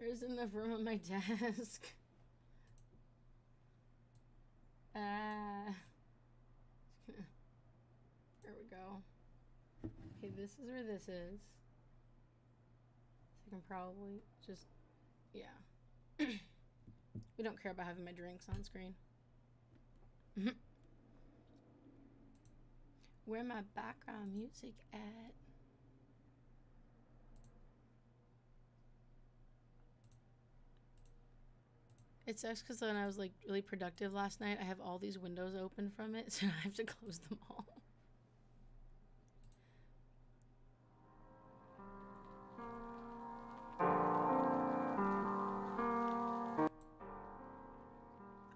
There's enough room on my desk. There we go. Okay, this is where this is. So I can probably just, yeah. We don't care about having my drinks on screen. Where my background music at? It sucks because when I was like really productive last night, I have all these windows open from it, so I have to close them all.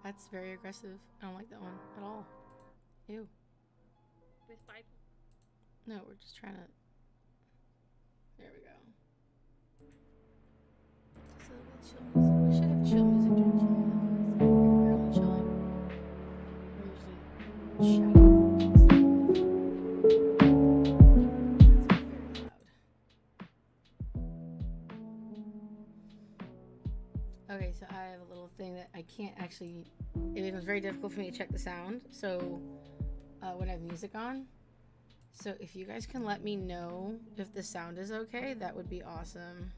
That's very aggressive. I don't like that one at all. Ew. With Bible? No, we're just trying to. There we go. So chill music. We should have chill music during chilling. We're barely chilling. We're usually shouting. That's very loud. Okay, so I have a little thing that I can't actually. It was very difficult for me to check the sound. So when I have music on. So if you guys can let me know if the sound is okay, that would be awesome.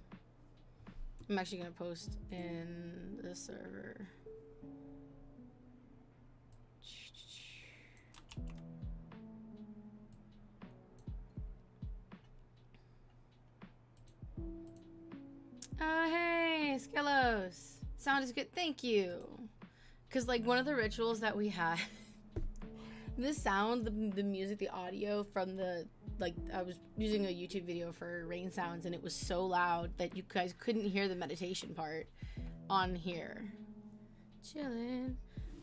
I'm actually going to post in the server. Oh, hey, Skelos. Sound is good. Thank you. Because, like, one of the rituals that we had, the sound, the music, the audio from the, like, I was using a YouTube video for rain sounds, and it was so loud that you guys couldn't hear the meditation part on here. Chillin'.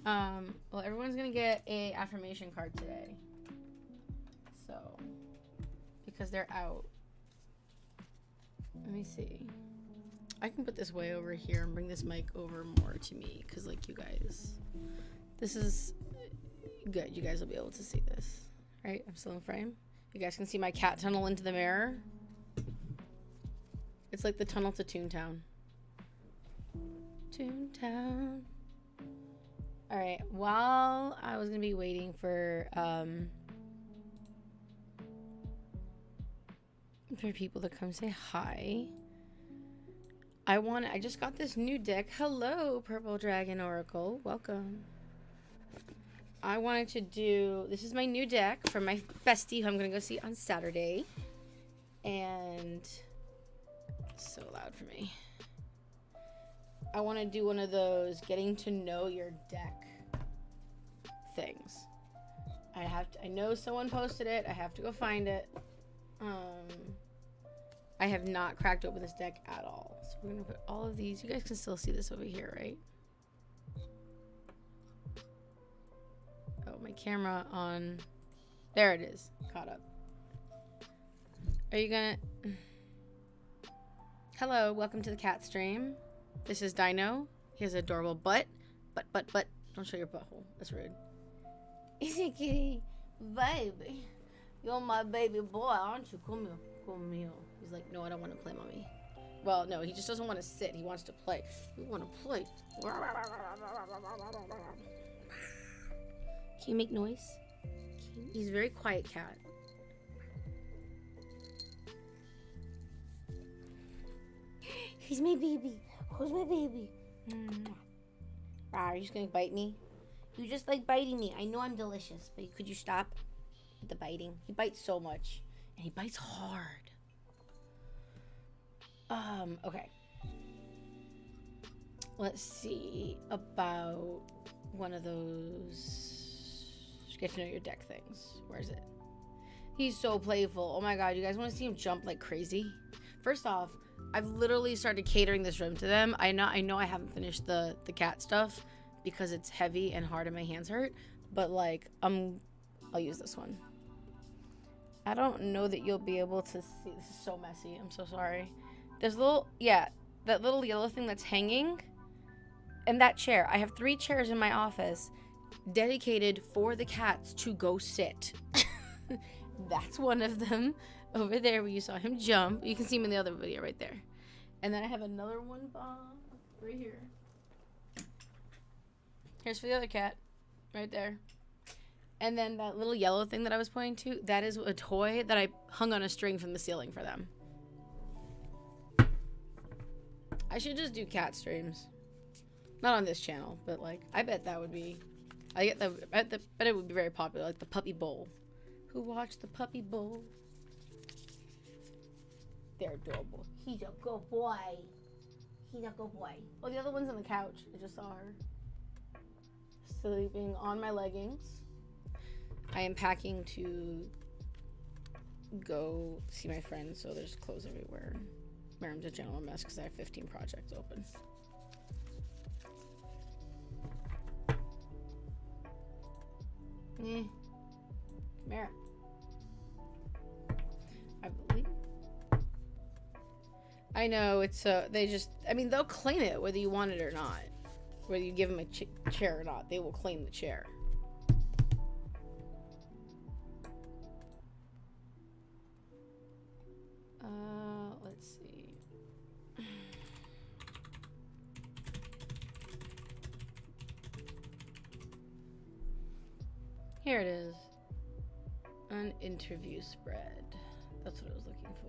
Well, everyone's gonna get a affirmation card today. So, because they're out. Let me see. I can put this way over here and bring this mic over more to me, because, like, you guys, this is good. You guys will be able to see this, right? I'm still in frame. You guys can see my cat tunnel into the mirror. It's like the tunnel to Toontown. Toontown. All right. While I was gonna be waiting for people to come say hi, I just got this new deck. Hello, Purple Dragon Oracle. Welcome. I wanted to do, this is my new deck for my bestie who I'm going to go see on Saturday. And it's so loud for me. I want to do one of those getting to know your deck things. I know someone posted it. I have to go find it. I have not cracked open this deck at all. So we're going to put all of these. You guys can still see this over here, right? Oh, my camera on. There it is. Caught up. Are you gonna... Hello, welcome to the cat stream. This is Dino. He has an adorable butt. Butt. Don't show your butthole. That's rude. Is it kitty? Baby. You're my baby boy, aren't you? Come here. He's like, no, I don't want to play, mommy. Well, no, he just doesn't want to sit. He wants to play. We want to play. Can you make noise? He's a very quiet cat. He's my baby. Who's my baby? Are you just gonna bite me? You just like biting me. I know I'm delicious, but could you stop with the biting? He bites so much, and he bites hard. Okay. Let's see about one of those get to know your deck things. Where is it? He's so playful. Oh my god, you guys want to see him jump like crazy? First off, I've literally started catering this room to them. I know I haven't finished the cat stuff because it's heavy and hard and my hands hurt, but like I'll use this one. I don't know that you'll be able to see. This is so messy. I'm so sorry. There's that little yellow thing that's hanging, and that chair. I have 3 chairs in my office dedicated for the cats to go sit. That's one of them over there where you saw him jump. You can see him in the other video right there. And then I have another one right here. Here's for the other cat. Right there. And then that little yellow thing that I was pointing to, that is a toy that I hung on a string from the ceiling for them. I should just do cat streams. Not on this channel, but like, I bet that would be... I bet it would be very popular, like the puppy bowl. Who watched the puppy bowl? They're adorable. He's a good boy. He's a good boy. Oh, the other one's on the couch. I just saw her. Sleeping on my leggings. I am packing to go see my friends, so there's clothes everywhere. My room's a general mess because I have 15 projects open. Come here. I believe. I know, it's they just, I mean, they'll claim it whether you want it or not. Whether you give them a chair or not, they will claim the chair. Let's see. Here it is. An interview spread. That's what I was looking for.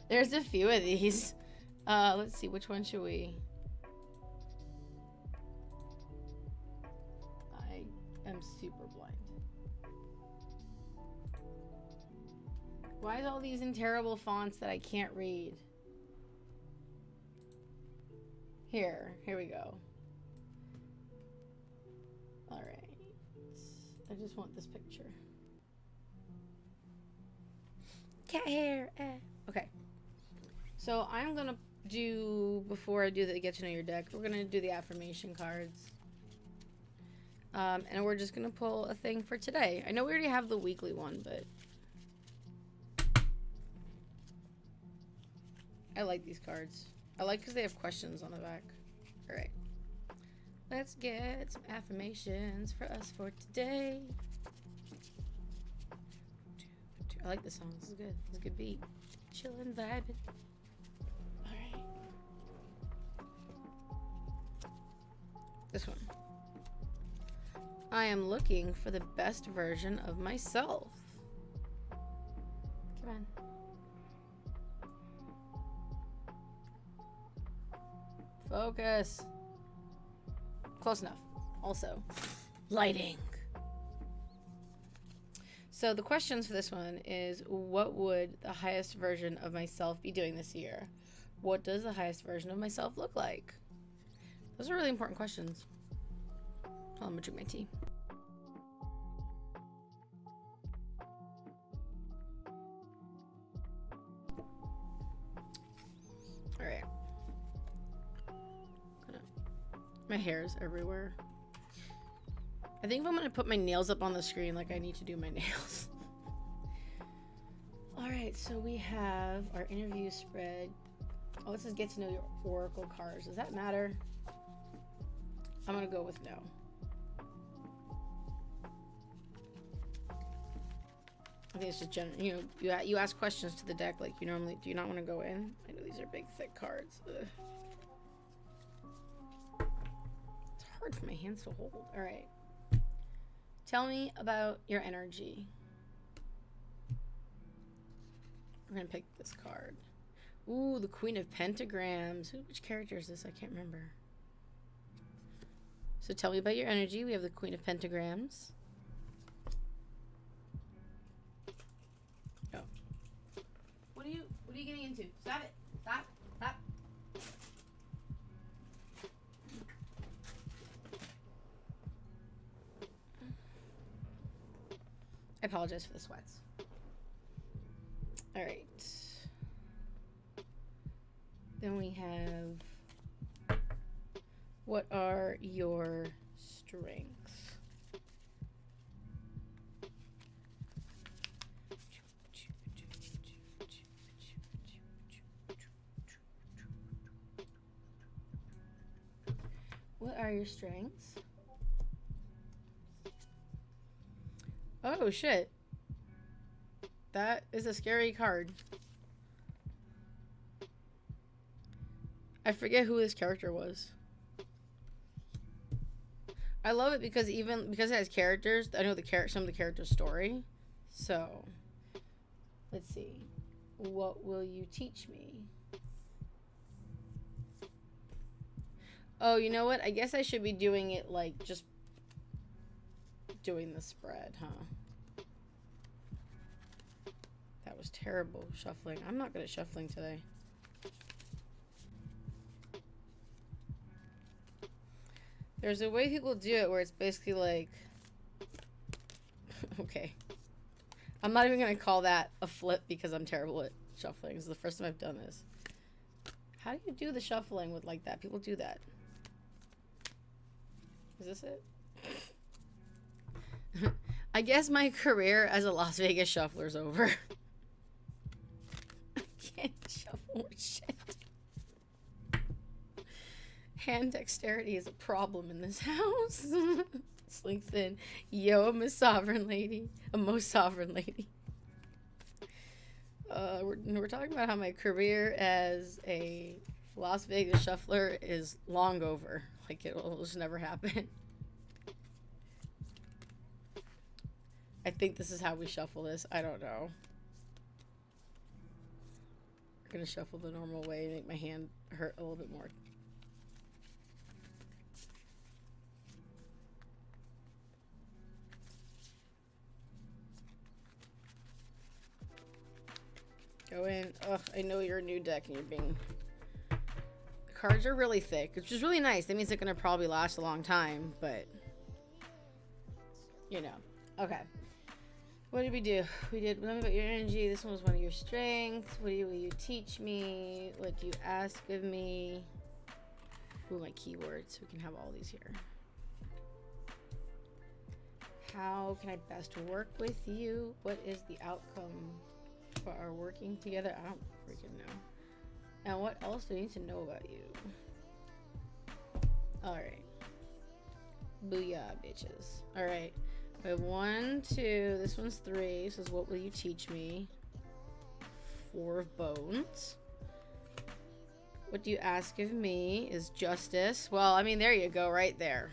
There's a few of these. Let's see, which one should we? I am super blind. Why is all these in terrible fonts that I can't read? Here we go. All right. I just want this picture. Cat hair. Okay. So I'm gonna do, before I do the get to know your deck, we're gonna do the affirmation cards. And we're just gonna pull a thing for today. I know we already have the weekly one, but I like these cards. I like because they have questions on the back. All right. Let's get some affirmations for us for today. I like this song. This is good. It's a good beat. Chillin', vibing. Alright. This one. I am looking for the best version of myself. Come on. Focus. Close enough. Also, lighting. So the questions for this one is, what would the highest version of myself be doing this year? What does the highest version of myself look like? Those are really important questions. I'm gonna drink my tea. All right. My hair's everywhere. I think if I'm gonna put my nails up on the screen, like I need to do my nails. All right, so we have our interview spread. Oh, this is get to know your oracle cards. Does that matter? I'm gonna go with no. I think it's just general. You know, you ask questions to the deck like you normally. Do you not want to go in? I know these are big, thick cards. Ugh. It's hard for my hands to hold. All right. Tell me about your energy. We're gonna pick this card. Ooh, the Queen of Pentagrams. Which character is this? I can't remember. So tell me about your energy. We have the Queen of Pentagrams. Oh. What are you getting into? Stop it. Stop. Stop. I apologize for the sweats. All right. Then we have, what are your strengths? What are your strengths? Oh, shit. That is a scary card. I forget who this character was. I love it because because it has characters, I know some of the character's story. So, let's see. What will you teach me? Oh, you know what? I guess I should be doing it like just doing the spread, huh? That was terrible shuffling. I'm not good at shuffling today. There's a way people do it where it's basically like... Okay. I'm not even going to call that a flip because I'm terrible at shuffling. This is the first time I've done this. How do you do the shuffling with like that? People do that. Is this it? I guess my career as a Las Vegas shuffler's over. I can't shuffle shit. Hand dexterity is a problem in this house. Slinks in. Yo, I'm a sovereign lady. A most sovereign lady. We're talking about how my career as a Las Vegas shuffler is long over. Like, it'll just never happen. I think this is how we shuffle this. I don't know. I'm gonna shuffle the normal way and make my hand hurt a little bit more. Go in. Ugh, I know you're a new deck and you're being... The cards are really thick, which is really nice. That means they're going to probably last a long time, but... You know. Okay. What did we do? We did one about your energy. This one was one of your strengths. What will you teach me? What do you ask of me? Ooh, my keywords. We can have all these here. How can I best work with you? What is the outcome for our working together? I don't freaking know. And what else do I need to know about you? Alright. Booyah, bitches. Alright. We have 1, 2. This one's 3. This is what will you teach me? 4 of bones. What do you ask of me is justice. Well, I mean, there you go, right there.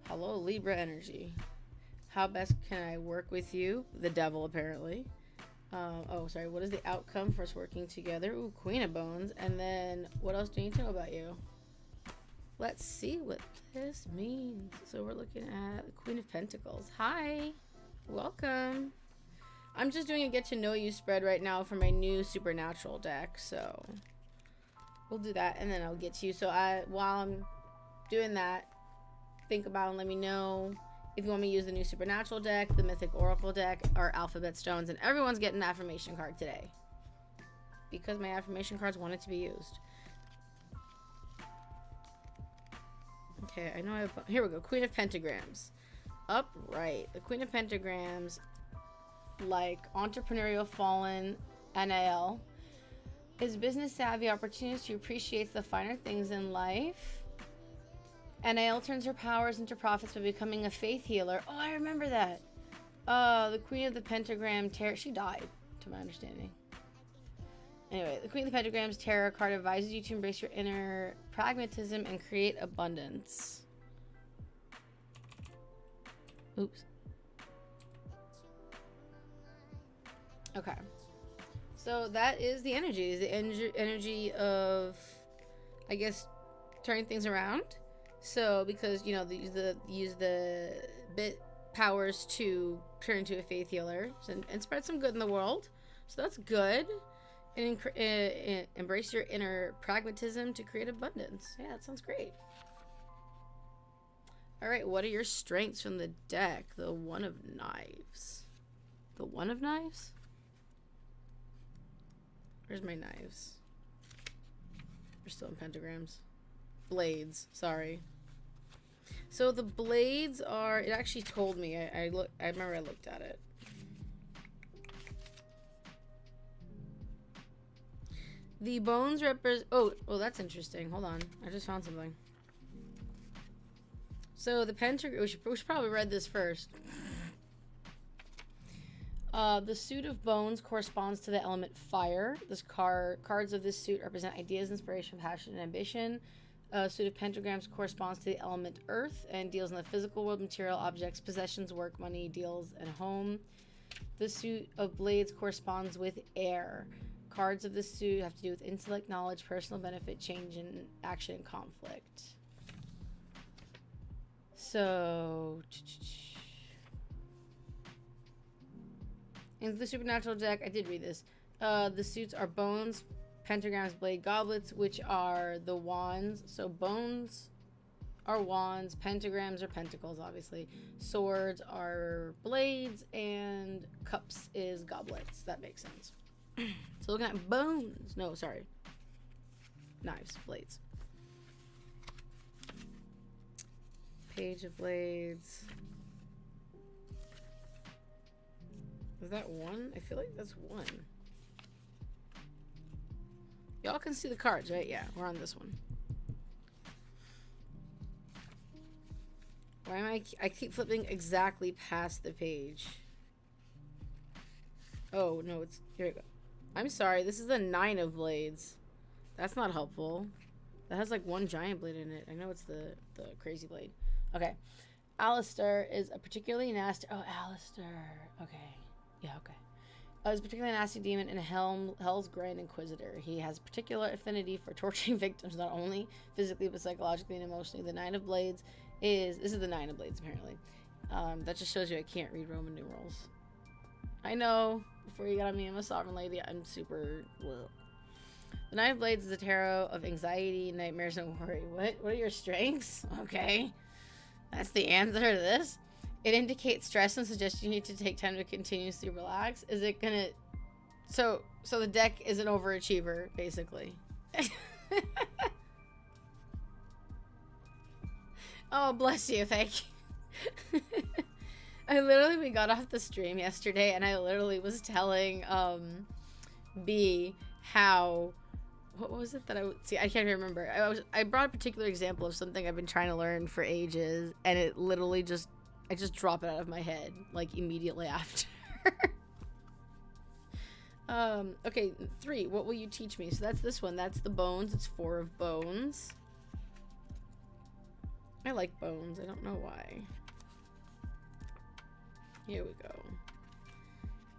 Hello, Libra energy. How best can I work with you? The devil, apparently. Oh, sorry. What is the outcome for us working together? Ooh, Queen of Bones. And then, what else do you need to know about you? Let's see what this means. So we're looking at the Queen of Pentacles. Hi. Welcome. I'm just doing a get to know you spread right now for my new Supernatural deck. So we'll do that and then I'll get to you. So while I'm doing that, think about and let me know if you want me to use the new Supernatural deck, the Mythic Oracle deck, or Alphabet Stones. And everyone's getting an affirmation card today because my affirmation cards wanted to be used. Okay, I know I have... Here we go. Queen of Pentagrams. Upright. The Queen of Pentagrams, like entrepreneurial fallen NAL, is business savvy, opportunist who appreciates the finer things in life. NAL turns her powers into profits by becoming a faith healer. Oh, I remember that. The Queen of the Pentagram Tarot. She died, to my understanding. Anyway, the Queen of the Pentagram's tarot card advises you to embrace your inner pragmatism and create abundance. Oops. Okay. So that is the energy. The energy of, I guess, turning things around. So because, you know, use the bit powers to turn into a faith healer and spread some good in the world. So that's good. And embrace your inner pragmatism to create abundance. Yeah, that sounds great. All right, what are your strengths from the deck? The One of Knives. The One of Knives? Where's my knives? They're still in pentagrams. Blades, sorry. So the blades are, it actually told me, I remember I looked at it. The bones represent... Oh, that's interesting. Hold on. I just found something. So the pentagram, we should probably read this first. The suit of bones corresponds to the element fire. Cards of this suit represent ideas, inspiration, passion, and ambition. Suit of pentagrams corresponds to the element earth and deals in the physical world, material objects, possessions, work, money, deals, and home. The suit of blades corresponds with air. Cards of this suit have to do with intellect, knowledge, personal benefit, change, and action and conflict. So, in the supernatural deck, I did read this. The suits are bones, pentagrams, blade, goblets, which are the wands. So bones are wands, pentagrams are pentacles, obviously. Swords are blades, and cups is goblets. That makes sense. So looking at bones. No, sorry. Knives, blades. Page of blades. Is that one? I feel like that's one. Y'all can see the cards, right? Yeah, we're on this one. Why am I keep flipping exactly past the page? Oh, no, it's... Here we go. I'm sorry, this is the 9 of blades. That's not helpful. That has like one giant blade in it. I know it's the crazy blade. Okay. Alistair is a particularly nasty... Oh, Alistair. Okay. Yeah, okay. Is a particularly nasty demon and Hell's Grand Inquisitor. He has a particular affinity for torturing victims, not only physically, but psychologically and emotionally. The 9 of blades is... This is the 9 of blades, apparently. That just shows you I can't read Roman numerals. I know. Before you got on me, I'm a sovereign lady. I'm super... Well. The 9 of blades is a tarot of anxiety, nightmares, and worry. What are your strengths? Okay. That's the answer to this. It indicates stress and suggests you need to take time to continuously relax. Is it gonna... So the deck is an overachiever, basically. Oh, bless you. Thank you. We got off the stream yesterday, and I literally was telling B how... What was it that I would see? I can't remember. I brought a particular example of something I've been trying to learn for ages, and it literally just... I just drop it out of my head, like, immediately after. Okay, 3. What will you teach me? So that's this one. That's the bones. It's 4 of bones. I like bones. I don't know why. Here we go.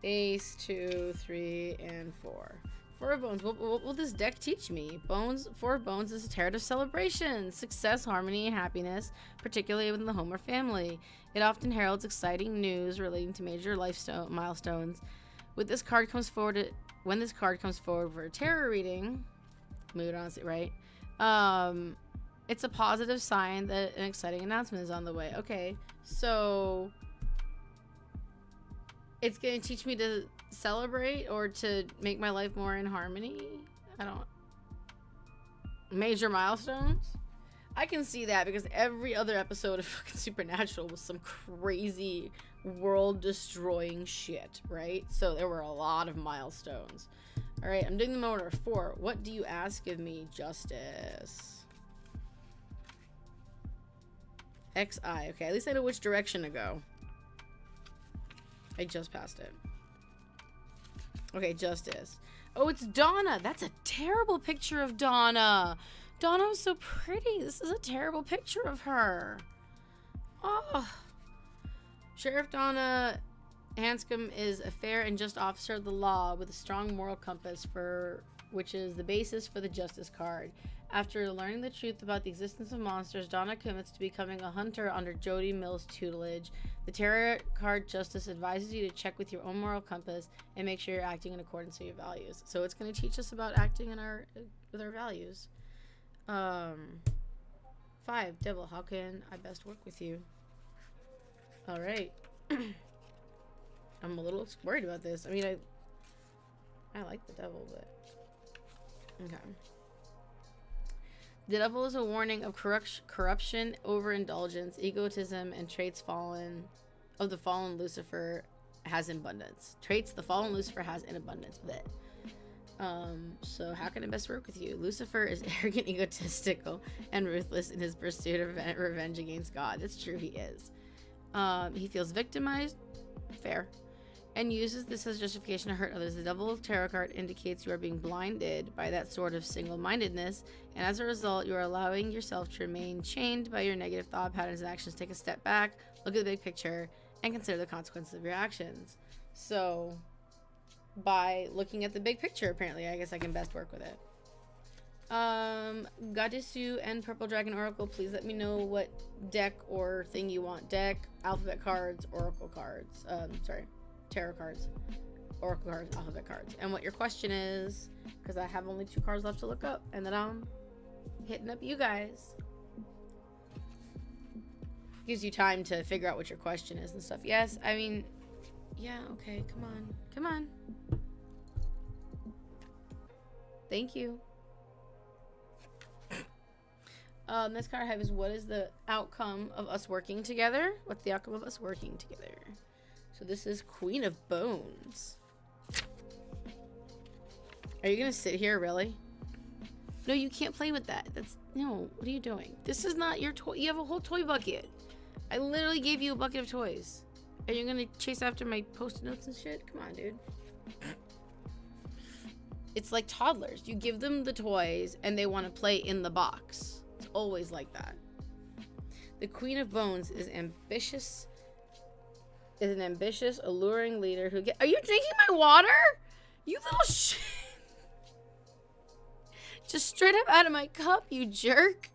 Ace, 2, 3, and 4. 4 of bones. What will this deck teach me? Bones. 4 of bones is a tarot of celebration, success, harmony, and happiness, particularly within the home or family. It often heralds exciting news relating to major life milestones. When this card comes forward for a tarot reading, mood honestly, right? It's a positive sign that an exciting announcement is on the way. Okay, so it's going to teach me to celebrate or to make my life more in harmony. Major milestones? I can see that because every other episode of fucking Supernatural was some crazy world-destroying shit, right? So there were a lot of milestones. Alright, I'm doing them in order. 4. What do you ask of me, Justice? XI. Okay, at least I know which direction to go. I just passed it. Okay, Justice. Oh, it's Donna. That's a terrible picture of Donna. Donna was so pretty. This is a terrible picture of her. Oh. Sheriff Donna Hanscom is a fair and just officer of the law with a strong moral compass, which is the basis for the Justice card. After learning the truth about the existence of monsters, Donna commits to becoming a hunter under Jody Mills' tutelage. The tarot card Justice advises you to check with your own moral compass and make sure you're acting in accordance with your values. So it's going to teach us about acting with our values. 5. Devil, how can I best work with you? Alright. I'm a little worried about this. I mean, I like the devil, but... Okay. The devil is a warning of corruption, overindulgence, egotism, and traits of the fallen Lucifer has in abundance. Traits the fallen Lucifer has in abundance. Blech. So how can I best work with you? Lucifer is arrogant, egotistical, and ruthless in his pursuit of revenge against God. That's true, he is. He feels victimized, fair, and uses this as justification to hurt others. The Devil Tarot card indicates you are being blinded by that sort of single-mindedness, and as a result, you are allowing yourself to remain chained by your negative thought patterns and actions. Take a step back, look at the big picture, and consider the consequences of your actions. So, by looking at the big picture, apparently, I guess I can best work with it. Goddessu and Purple Dragon Oracle, please let me know what deck or thing you want. Deck, alphabet cards, oracle cards. Tarot cards, oracle cards, alphabet cards, and what your question is, because I have only 2 cards left to look up, and then I'm hitting up you guys. Gives you time to figure out what your question is and stuff. Yes, I mean, yeah, okay, come on. Thank you. This card I have is, what is the outcome of us working together? What's the outcome of us working together? So this is Queen of Bones. Are you gonna sit here, really? No, you can't play with that. No, what are you doing? This is not your toy. You have a whole toy bucket. I literally gave you a bucket of toys. Are you gonna chase after my post-it notes and shit? Come on, dude. It's like toddlers. You give them the toys and they want to play in the box. It's always like that. The Queen of Bones is an ambitious, alluring leader who Are you drinking my water? You little shit. Just straight up out of my cup, you jerk.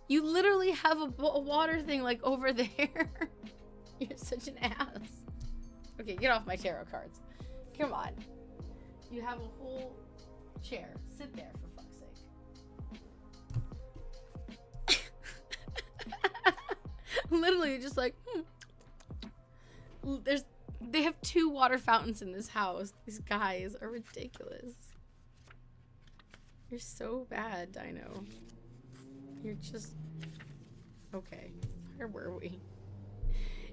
You literally have a water thing like over there. You're such an ass. Okay, get off my tarot cards. Come on. You have a whole chair. Sit there, for fuck's sake. Literally, just like, they have 2 water fountains in this house. These guys are ridiculous. You're so bad, Dino. You're just... Okay. Where were we?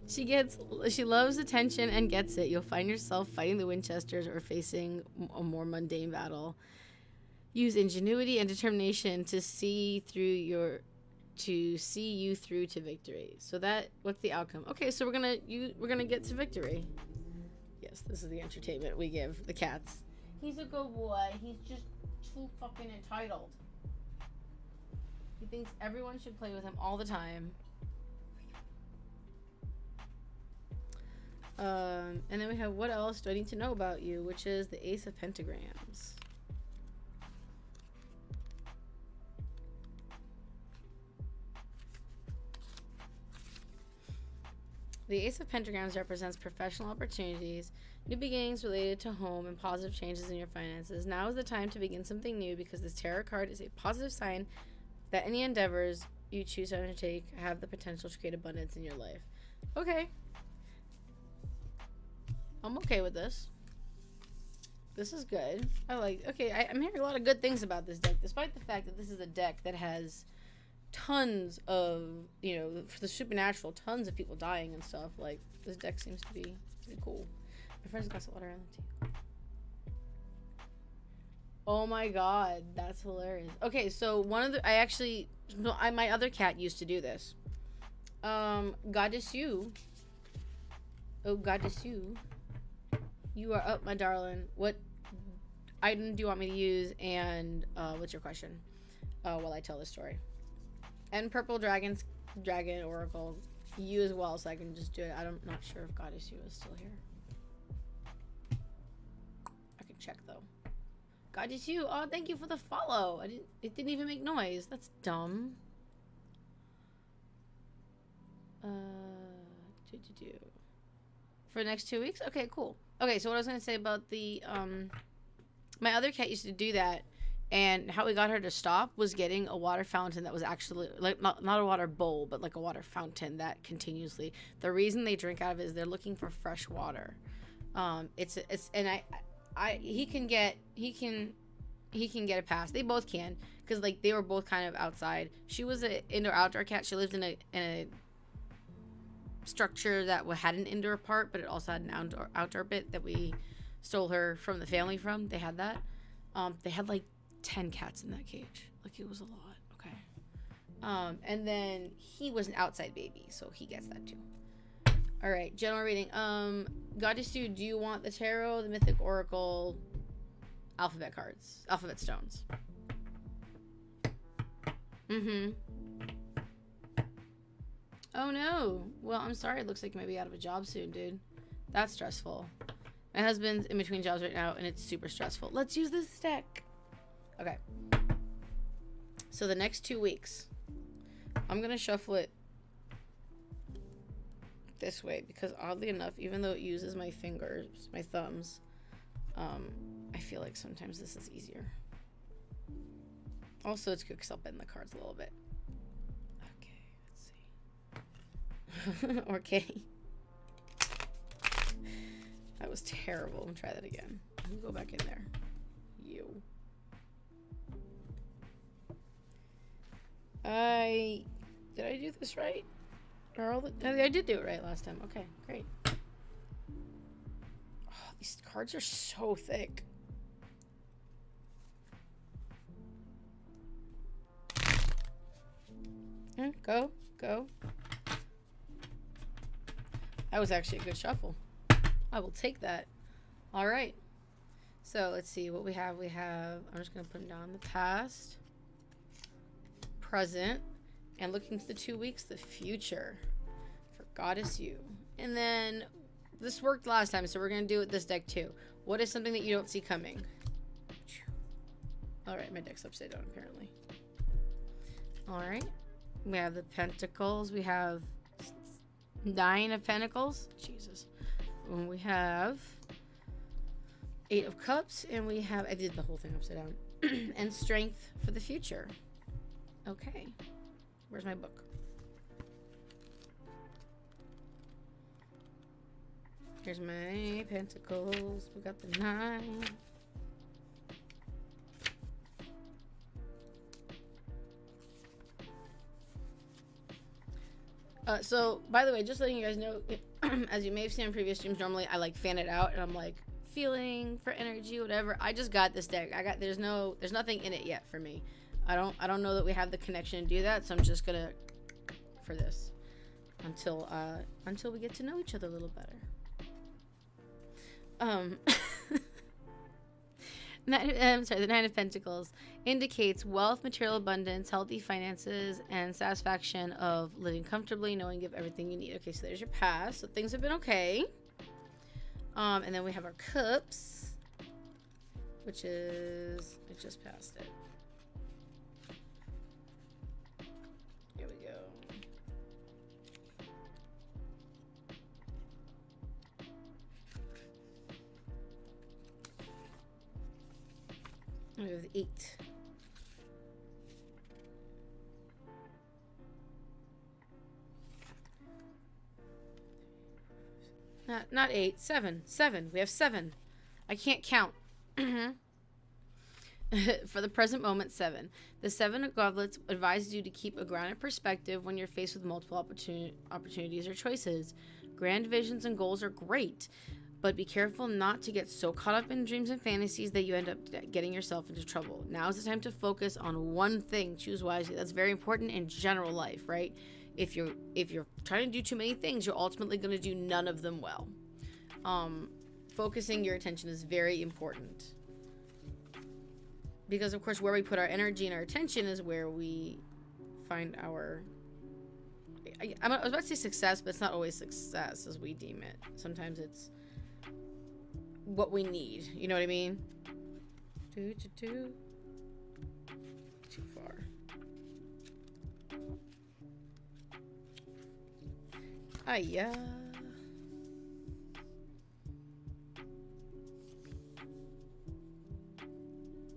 She loves attention and gets it. You'll find yourself fighting the Winchesters or facing a more mundane battle. Use ingenuity and determination to see you through to victory. So what's the outcome? Okay, so we're gonna get to victory. Yes, this is the entertainment we give the cats. He's a good boy. He's just too fucking entitled. He thinks everyone should play with him all the time. And then we have, what else do I need to know about you, which is the Ace of Pentagrams. The Ace of Pentagrams represents professional opportunities, new beginnings related to home, and positive changes in your finances. Now is the time to begin something new, because this tarot card is a positive sign that any endeavors you choose to undertake have the potential to create abundance in your life. Okay. I'm okay with this. This is good. I'm hearing a lot of good things about this deck, despite the fact that this is a deck that has tons of, for the supernatural, tons of people dying and stuff. Like, this deck seems to be pretty cool. My friend's got some water on the tea. Oh my god, that's hilarious. Okay, so my other cat used to do this. Goddessu. Oh, Goddessu. You are up, my darling. What item do you want me to use? And what's your question? While I tell the story. And Purple Dragon Oracle, you as well, so I can just do it. I'm not sure if Goddessu is still here. I can check though. Goddessu, oh, thank you for the follow. It didn't even make noise. That's dumb. For the next 2 weeks? Okay, cool. Okay, so what I was gonna say about the my other cat used to do that, and how we got her to stop was getting a water fountain that was actually like not a water bowl, but like a water fountain that continuously. The reason they drink out of it is they're looking for fresh water. He can get a pass. They both can, because like they were both kind of outside. She was an indoor outdoor cat. She lived in a structure that had an indoor part, but it also had an outdoor bit that we stole her from the family from. They had that. They had like 10 cats in that cage. Like, it was a lot. Okay. And then he was an outside baby, so he gets that too. All right, general reading. Goddess Sue, do you want the tarot, the mythic oracle, alphabet cards, alphabet stones? Mm-hmm. Oh no. Well, I'm sorry. It looks like you might be out of a job soon, dude. That's stressful. My husband's in between jobs right now, and it's super stressful. Let's use this deck. Okay. So the next 2 weeks, I'm gonna shuffle it this way because oddly enough, even though it uses my fingers, my thumbs, I feel like sometimes this is easier. Also, it's good because I'll bend the cards a little bit. Okay, let's see. Okay. That was terrible. Let me try that again. Let me go back in there. You. Did I do this right? I did do it right last time. Okay, great. Oh, these cards are so thick. Go. That was actually a good shuffle. I will take that. All right. So let's see what we have. I'm just going to put them down. The past, present, and looking to the 2 weeks, the future for Goddess You. And then this worked last time, so we're going to do it with this deck too. What is something that you don't see coming? All right, my deck's upside down apparently. All right. We have the Pentacles. We have 9 of Pentacles. Jesus. And we have 8 of Cups. And we have... I did the whole thing upside down. And Strength for the future. Okay. Where's my book? Here's my Pentacles. We got the 9. So, by the way, just letting you guys know, as you may have seen in previous streams, normally I like fan it out and I'm like feeling for energy, whatever. I just got this deck. There's nothing in it yet for me. I don't know that we have the connection to do that, so I'm just gonna for this until we get to know each other a little better. The 9 of Pentacles indicates wealth, material abundance, healthy finances, and satisfaction of living comfortably, knowing you have everything you need. Okay, so there's your past. So things have been okay. And then we have our Cups, which is... I just passed it. Here we go. We have 8. Not 8. 7. 7. We have 7. I can't count. For the present moment, 7. The 7 of Goblets advises you to keep a grounded perspective when you're faced with multiple opportunities or choices. Grand visions and goals are great, but be careful not to get so caught up in dreams and fantasies that you end up getting yourself into trouble. Now is the time to focus on one thing. Choose wisely. That's very important in general life, right? If you're trying to do too many things, you're ultimately going to do none of them well. Focusing your attention is very important. Because, of course, where we put our energy and our attention is where we find our... I was about to say success, but it's not always success as we deem it. Sometimes it's what we need. You know what I mean? Too far. Hiya.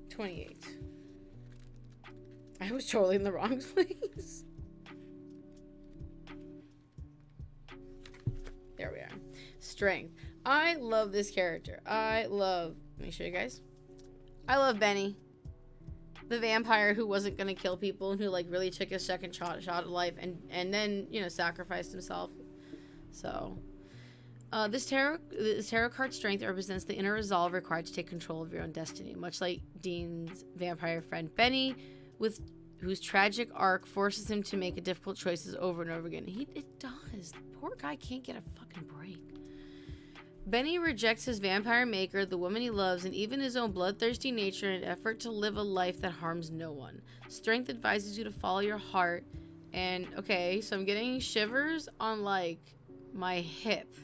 28. I was totally in the wrong place. There we are. Strength. I love this character. Let me show you guys. I love Benny, the vampire who wasn't gonna kill people and who like really took a second shot at life and then, you know, sacrificed himself. So This tarot card strength represents the inner resolve required to take control of your own destiny, much like Dean's vampire friend Benny, whose tragic arc forces him to make difficult choices over and over again. It does. The poor guy can't get a fucking break. Benny rejects his vampire maker, the woman he loves, and even his own bloodthirsty nature in an effort to live a life that harms no one. Strength advises you to follow your heart. And, okay, so I'm getting shivers on, like, my hip.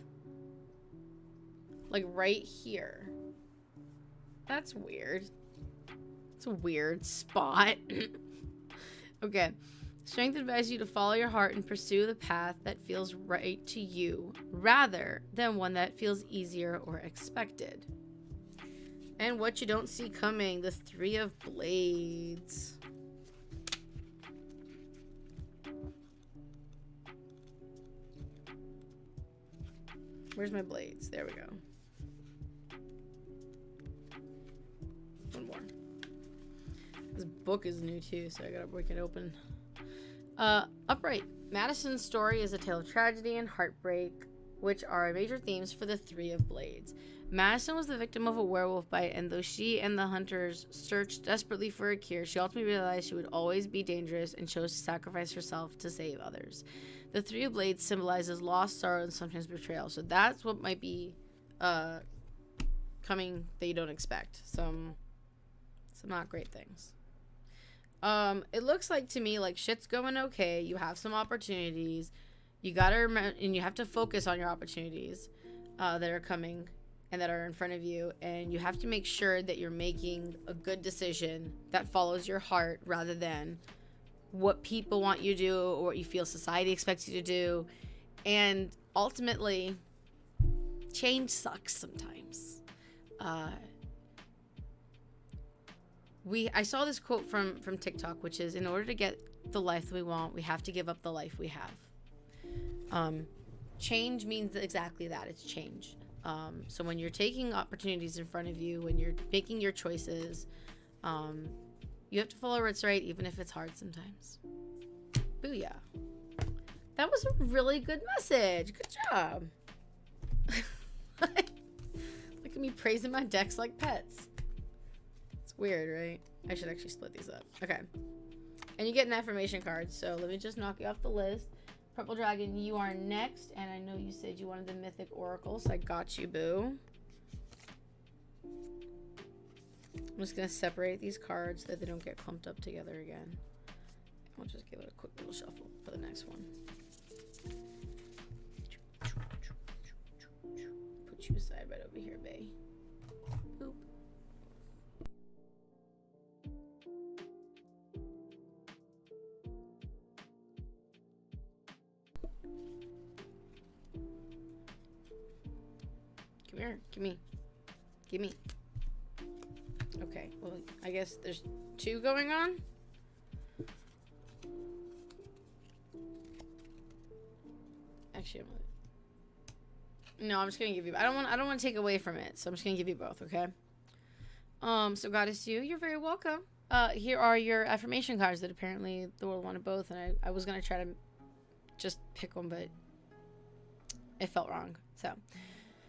Like, right here. That's weird. It's a weird spot. Okay. Strength advises you to follow your heart and pursue the path that feels right to you, rather than one that feels easier or expected. And what you don't see coming, the Three of Blades. Where's my blades? There we go. One more. This book is new too, so I gotta break it open. Upright. Madison's story is a tale of tragedy and heartbreak, which are major themes for the Three of Blades. Madison was the victim of a werewolf bite, and though she and the hunters searched desperately for a cure, she ultimately realized she would always be dangerous and chose to sacrifice herself to save others. The Three of Blades symbolizes loss, sorrow, and sometimes betrayal. So that's what might be coming that you don't expect. Some not great things. It looks like to me like shit's going okay. You have some opportunities. You gotta remember, and you have to focus on your opportunities that are coming and that are in front of you. And you have to make sure that you're making a good decision that follows your heart rather than what people want you to do or what you feel society expects you to do. And ultimately, change sucks sometimes. I saw this quote from TikTok, which is, in order to get the life we want, we have to give up the life we have. Change means exactly that. It's change. So when you're taking opportunities in front of you, when you're making your choices, you have to follow what's right, even if it's hard sometimes. Booyah. That was a really good message. Good job. Look at me praising my decks like pets. Weird, right? I should actually split these up. Okay. And you get an affirmation card. So let me just knock you off the list. Purple Dragon, you are next. And I know you said you wanted the Mythic Oracle, so I got you, boo. I'm just going to separate these cards so that they don't get clumped up together again. I'll just give it a quick little shuffle for the next one. Put you aside right over here, bae. Boop. Come here. Give me. Okay, well, I guess there's two going on. Actually, I'm just gonna give you. I don't want to take away from it, so I'm just gonna give you both. Okay. So Goddess, you're very welcome. Here are your affirmation cards that apparently the world wanted both, and I was gonna try to just pick one, but it felt wrong. So,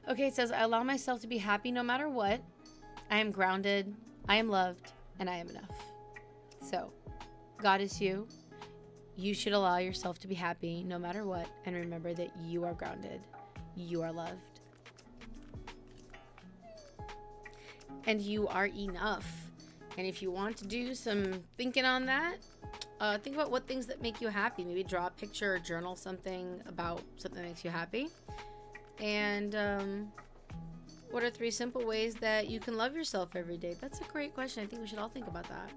okay, it says, I allow myself to be happy no matter what. I am grounded, I am loved, and I am enough. So, Goddess, you should allow yourself to be happy no matter what, and remember that you are grounded, you are loved, and you are enough. And if you want to do some thinking on that, think about what things that make you happy. Maybe draw a picture or journal something about something that makes you happy. And what are 3 simple ways that you can love yourself every day? That's a great question. I think we should all think about that.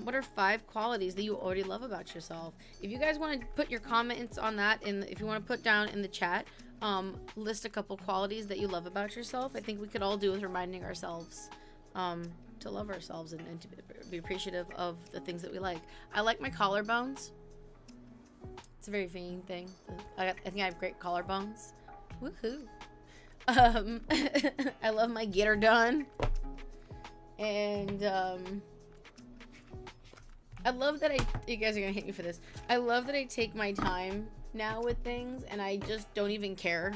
What are 5 qualities that you already love about yourself? If you guys want to put your comments on that, if you want to put down in the chat, list a couple qualities that you love about yourself. I think we could all do with reminding ourselves to love ourselves and to be appreciative of the things that we like. I like my collarbones. It's a very vain thing. I think I have great collarbones. Woohoo. I love my get her done. And I love that you guys are gonna hate me for this. I love that I take my time now with things, and I just don't even care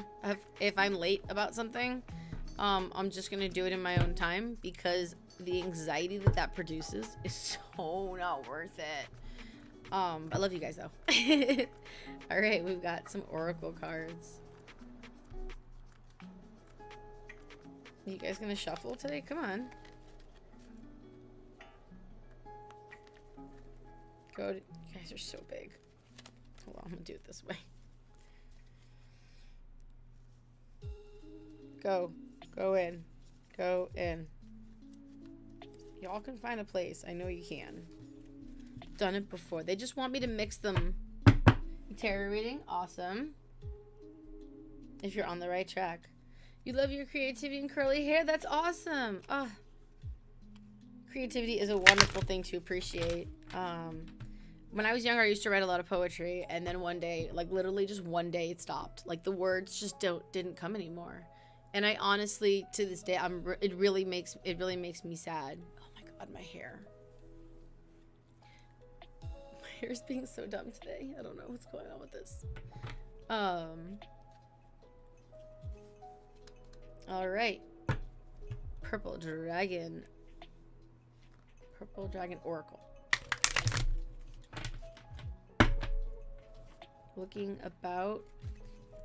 if I'm late about something. I'm just gonna do it in my own time because the anxiety that produces is so not worth it. I love you guys though. All right, we've got some oracle cards. You guys gonna shuffle today? Come on. Go to, you guys are so big. Hold on, I'm gonna do it this way. Go. Go in. Go in. Y'all can find a place. I know you can. Done it before. They just want me to mix them. Tarot reading. Awesome. If you're on the right track. You love your creativity and curly hair. That's awesome. Creativity is a wonderful thing to appreciate. When I was younger, I used to write a lot of poetry, and then one day, like literally just one day, it stopped. Like the words just didn't come anymore. And I honestly, to this day, it really makes me sad. Oh my god, my hair. My hair's being so dumb today. I don't know what's going on with this. All right. Purple Dragon Oracle. Looking about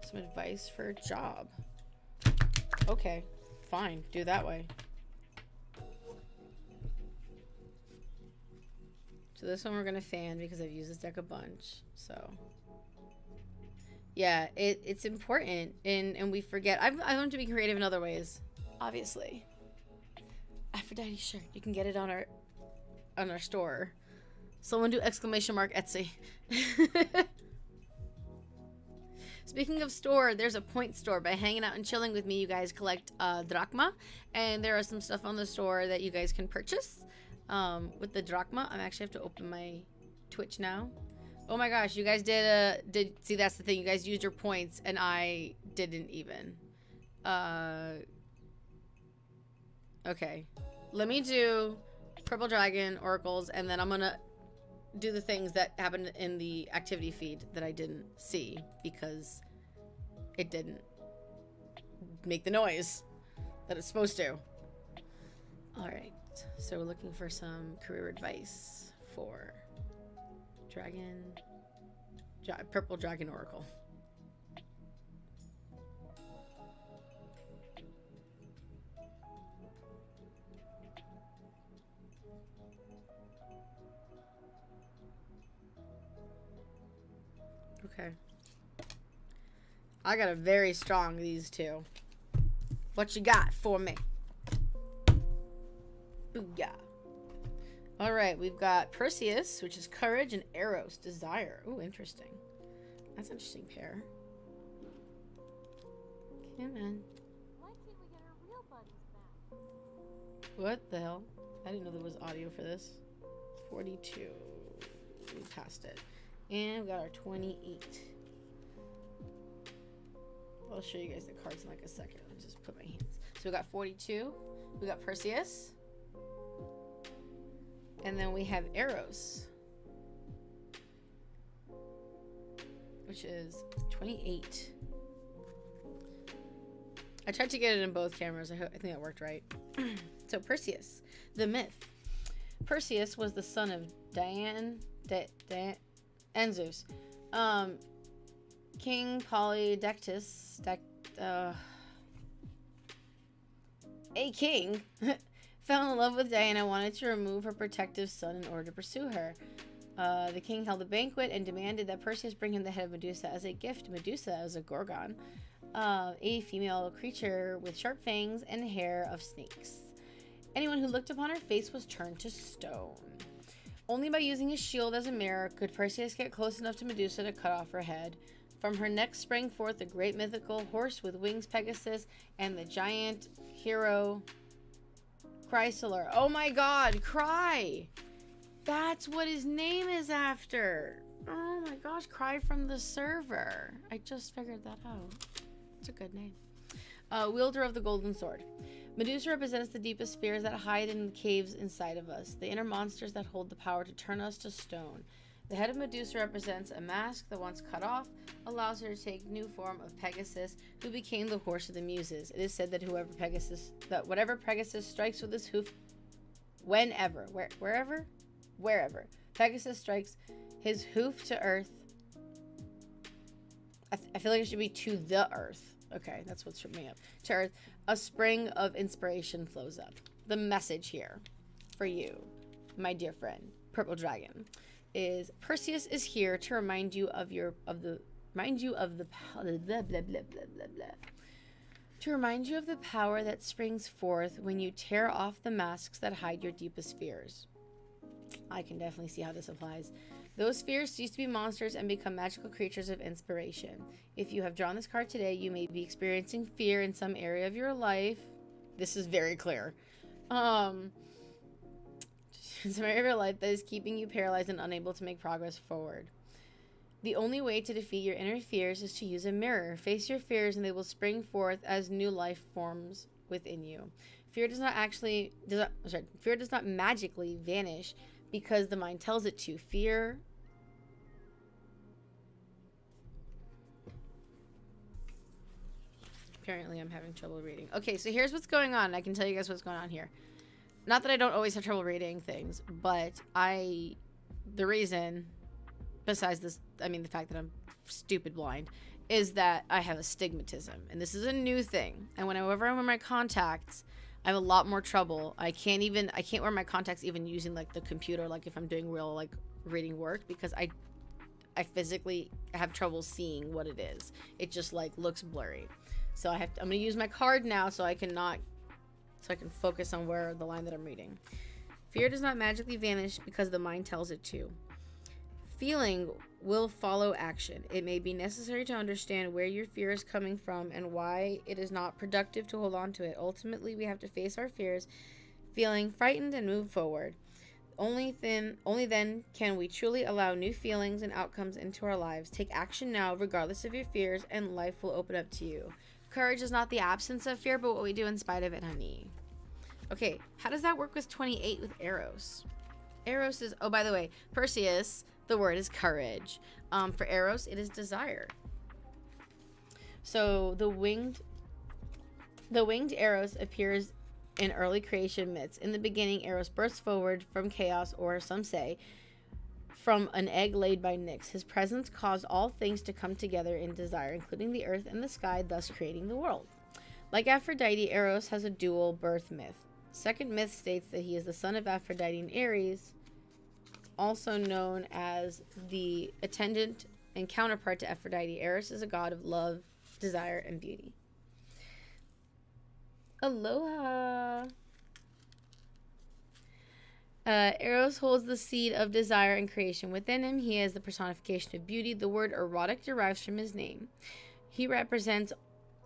some advice for a job. Okay, fine. Do that way. So this one we're gonna fan because I've used this deck a bunch. So yeah, it's important, and we forget. I learned to be creative in other ways. Obviously, Aphrodite shirt. You can get it on our store. Someone do ! Etsy. Speaking of store, there's a point store. By hanging out and chilling with me, you guys collect drachma, and there are some stuff on the store that you guys can purchase with the drachma. I actually have to open my Twitch now. Oh my gosh, you guys did see, that's the thing. You guys used your points, and I didn't even. Okay, let me do Purple Dragon Oracles, and then I'm gonna do the things that happened in the activity feed that I didn't see because it didn't make the noise that it's supposed to. All right, so we're looking for some career advice for Purple Dragon Oracle. Okay. I got a very strong these two. What you got for me? Booyah. All right, we've got Perseus, which is courage, and Eros, desire. Ooh, interesting. That's an interesting pair. Come on. Why can't we get our real buddies back? What the hell? I didn't know there was audio for this. 42. We passed it. And we got our 28. I'll show you guys the cards in like a second. I'll just put my hands. So we got 42. We got Perseus. And then we have Eros, which is 28. I tried to get it in both cameras. I think that worked right. So Perseus, the myth. Perseus was the son of Diane and Zeus. King Polydectes, a king, fell in love with Diana and wanted to remove her protective son in order to pursue her. The king held a banquet and demanded that Perseus bring him the head of Medusa as a gift. Medusa is a gorgon, a female creature with sharp fangs and hair of snakes. Anyone who looked upon her face was turned to stone. Only by using his shield as a mirror could Perseus get close enough to Medusa to cut off her head. From her neck sprang forth a great mythical horse with wings, Pegasus, and the giant hero Chrysaor. Oh my god, Cry! That's what his name is after. Oh my gosh, Cry from the server. I just figured that out. It's a good name. Wielder of the golden sword. Medusa represents the deepest fears that hide in the caves inside of us, the inner monsters that hold the power to turn us to stone. The head of Medusa represents a mask that once cut off allows her to take new form of Pegasus, who became the horse of the Muses. It is said that whatever Pegasus strikes with his hoof, wherever Pegasus strikes his hoof to earth. I feel like it should be to the earth. Okay, that's what's tripping me up. To earth, a spring of inspiration flows up. The message here for you, my dear friend, Purple Dragon, is Perseus is here to remind you of the power that springs forth when you tear off the masks that hide your deepest fears. I can definitely see how this applies. Those fears cease to be monsters and become magical creatures of inspiration. If you have drawn this card today, you may be experiencing fear in some area of your life. This is very clear. In some area of your life that is keeping you paralyzed and unable to make progress forward. The only way to defeat your inner fears is to use a mirror. Face your fears and they will spring forth as new life forms within you. Fear does not magically vanish because the mind tells it to. Fear apparently I'm having trouble reading. Okay, so here's what's going on. I can tell you guys what's going on here. Not that I don't always have trouble reading things, but the reason, besides this, I mean the fact that I'm stupid blind, is that I have astigmatism. And this is a new thing. And whenever I wear my contacts, I have a lot more trouble. I can't wear my contacts even using like the computer, like if I'm doing real like reading work, because I physically have trouble seeing what it is. It just like looks blurry. So I'm gonna use my card now so I can focus on where the line that I'm reading. Fear does not magically vanish because the mind tells it to. Feeling will follow action. It may be necessary to understand where your fear is coming from and why it is not productive to hold on to it. Ultimately, we have to face our fears, feeling frightened, and move forward. Only then can we truly allow new feelings and outcomes into our lives. Take action now, regardless of your fears, and life will open up to you. Courage is not the absence of fear, but what we do in spite of it, honey. Okay, how does that work with 28 with Eros? Eros is, oh, by the way, Perseus, the word is courage. For Eros, it is desire. So the winged Eros appears in early creation myths. In the beginning, Eros bursts forward from chaos, or some say, from an egg laid by Nyx. His presence caused all things to come together in desire, including the earth and the sky, thus creating the world. Like Aphrodite, Eros has a dual birth myth. Second myth states that he is the son of Aphrodite and Ares, also known as the attendant and counterpart to Aphrodite. Eros is a god of love, desire, and beauty. Aloha! Eros holds the seed of desire and creation. Within him, he is the personification of beauty. The word erotic derives from his name. He represents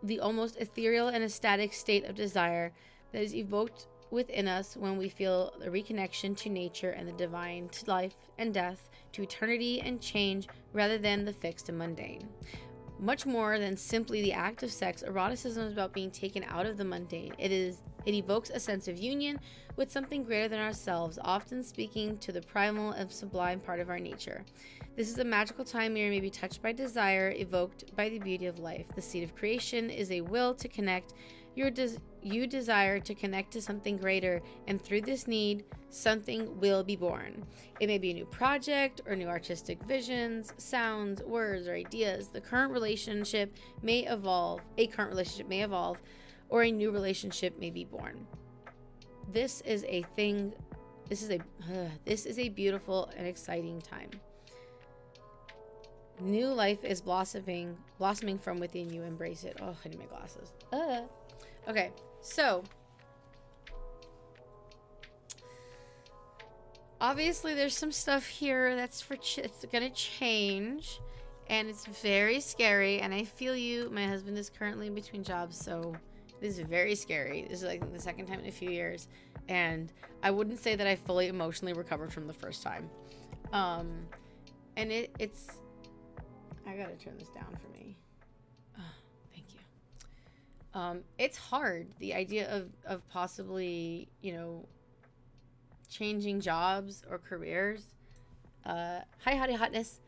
the almost ethereal and ecstatic state of desire that is evoked within us when we feel a reconnection to nature and the divine, to life and death, to eternity and change, rather than the fixed and mundane. Much more than simply the act of sex, eroticism is about being taken out of the mundane. It evokes a sense of union with something greater than ourselves, often speaking to the primal and sublime part of our nature. This is a magical time where you may be touched by desire, evoked by the beauty of life. The seed of creation is a will to connect. You desire to connect to something greater, and through this need, something will be born. It may be a new project or new artistic visions, sounds, words, or ideas. The current relationship may evolve. A current relationship may evolve, or a new relationship may be born. This is a thing. This is a beautiful and exciting time. New life is blossoming from within you. Embrace it. Oh, I need my glasses. Okay, so obviously there's some stuff here that's it's gonna change, and it's very scary. And I feel you. My husband is currently in between jobs, so this is very scary. This is like the second time in a few years, and I wouldn't say that I fully emotionally recovered from the first time. And it's. I gotta turn this down for me. Thank you. It's hard. The idea of possibly, changing jobs or careers. Hi, hottie hotness.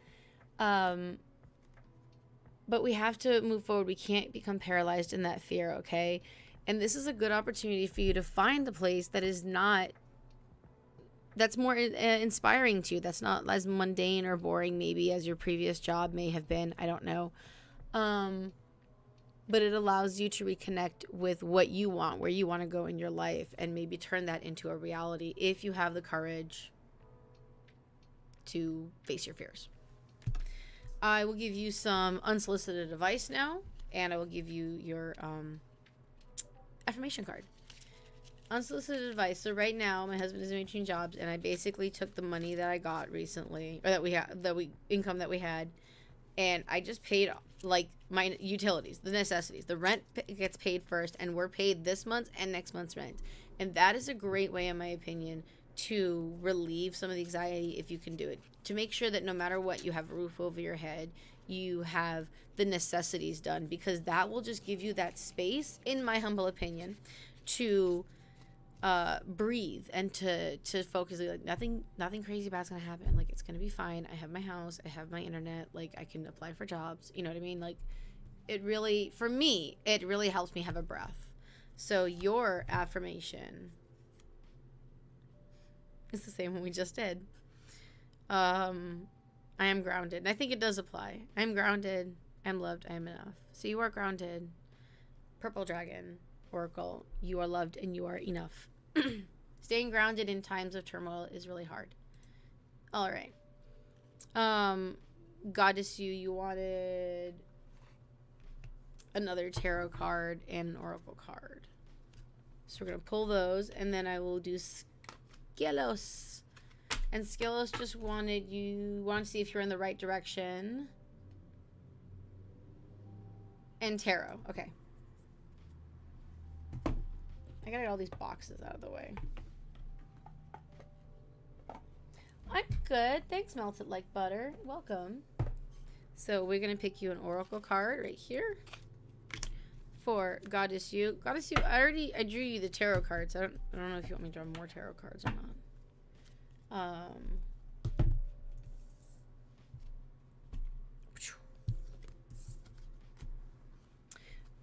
But we have to move forward. We can't become paralyzed in that fear, okay? And this is a good opportunity for you to find the place that is not, that's more inspiring to you. That's not as mundane or boring maybe as your previous job may have been. I don't know. But it allows you to reconnect with what you want, where you want to go in your life, and maybe turn that into a reality if you have the courage to face your fears. I will give you some unsolicited advice now, and I will give you your affirmation card. Unsolicited advice. So right now, my husband is in between jobs, and I basically took the money that I got recently, or income that we had, and I just paid like my utilities, the necessities. The rent gets paid first, and we're paid this month's and next month's rent, and that is a great way, in my opinion, to relieve some of the anxiety if you can do it. To make sure that no matter what, you have a roof over your head, you have the necessities done, because that will just give you that space, in my humble opinion, to breathe and to focus. Like nothing crazy bad's gonna happen. Like it's gonna be fine. I have my house, I have my internet, like I can apply for jobs, you know what I mean? Like it really, for me, it really helps me have a breath. So your affirmation is the same one we just did. I am grounded. And I think it does apply. I am grounded. I am loved. I am enough. So you are grounded. Purple Dragon Oracle. You are loved and you are enough. Staying grounded in times of turmoil is really hard. All right. Goddess you wanted another tarot card and an oracle card. So we're going to pull those, and then I will do Skelos. And Skelos just wanted to see if you're in the right direction. And tarot. Okay. I gotta get all these boxes out of the way. I'm good. Thanks, Melted Like Butter. Welcome. So we're gonna pick you an oracle card right here for Goddess You. Goddess You, I drew you the tarot cards. I don't know if you want me to draw more tarot cards or not.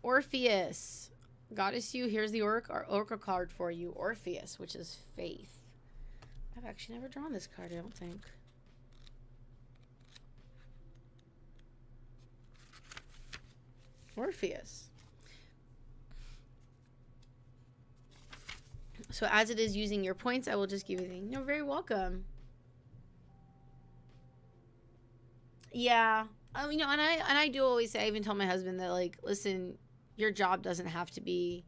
Orpheus. Goddess You, here's the oracle card for you. Orpheus, which is faith. I've actually never drawn this card, I don't think. Orpheus. So as it is using your points, I will just give you the thing. You're very welcome. Yeah. You know, and I do always say, I even tell my husband that, like, listen, your job doesn't have to be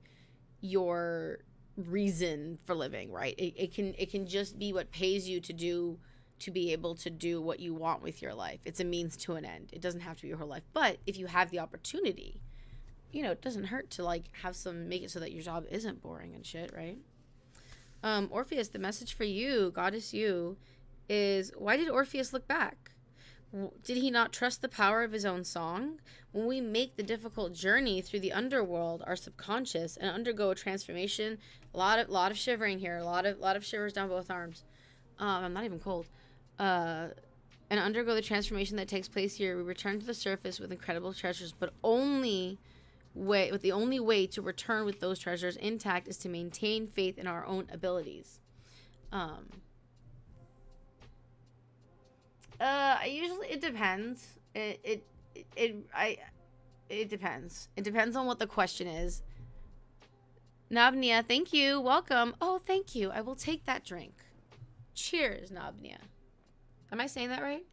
your reason for living, right? It can just be what pays you to be able to do what you want with your life. It's a means to an end. It doesn't have to be your whole life. But if you have the opportunity, you know, it doesn't hurt to like make it so that your job isn't boring and shit, right? Orpheus, the message for you, Goddess You, is why did Orpheus look back? Did he not trust the power of his own song? When we make the difficult journey through the underworld, our subconscious, and undergo a transformation, a lot of shivering here, a lot of shivers down both arms. I'm not even cold. And undergo the transformation that takes place here, we return to the surface with incredible treasures, but the only way to return with those treasures intact is to maintain faith in our own abilities. Usually it depends. It depends. It depends on what the question is. Nabnia, thank you. Welcome. Oh, thank you. I will take that drink. Cheers, Nabnia. Am I saying that right?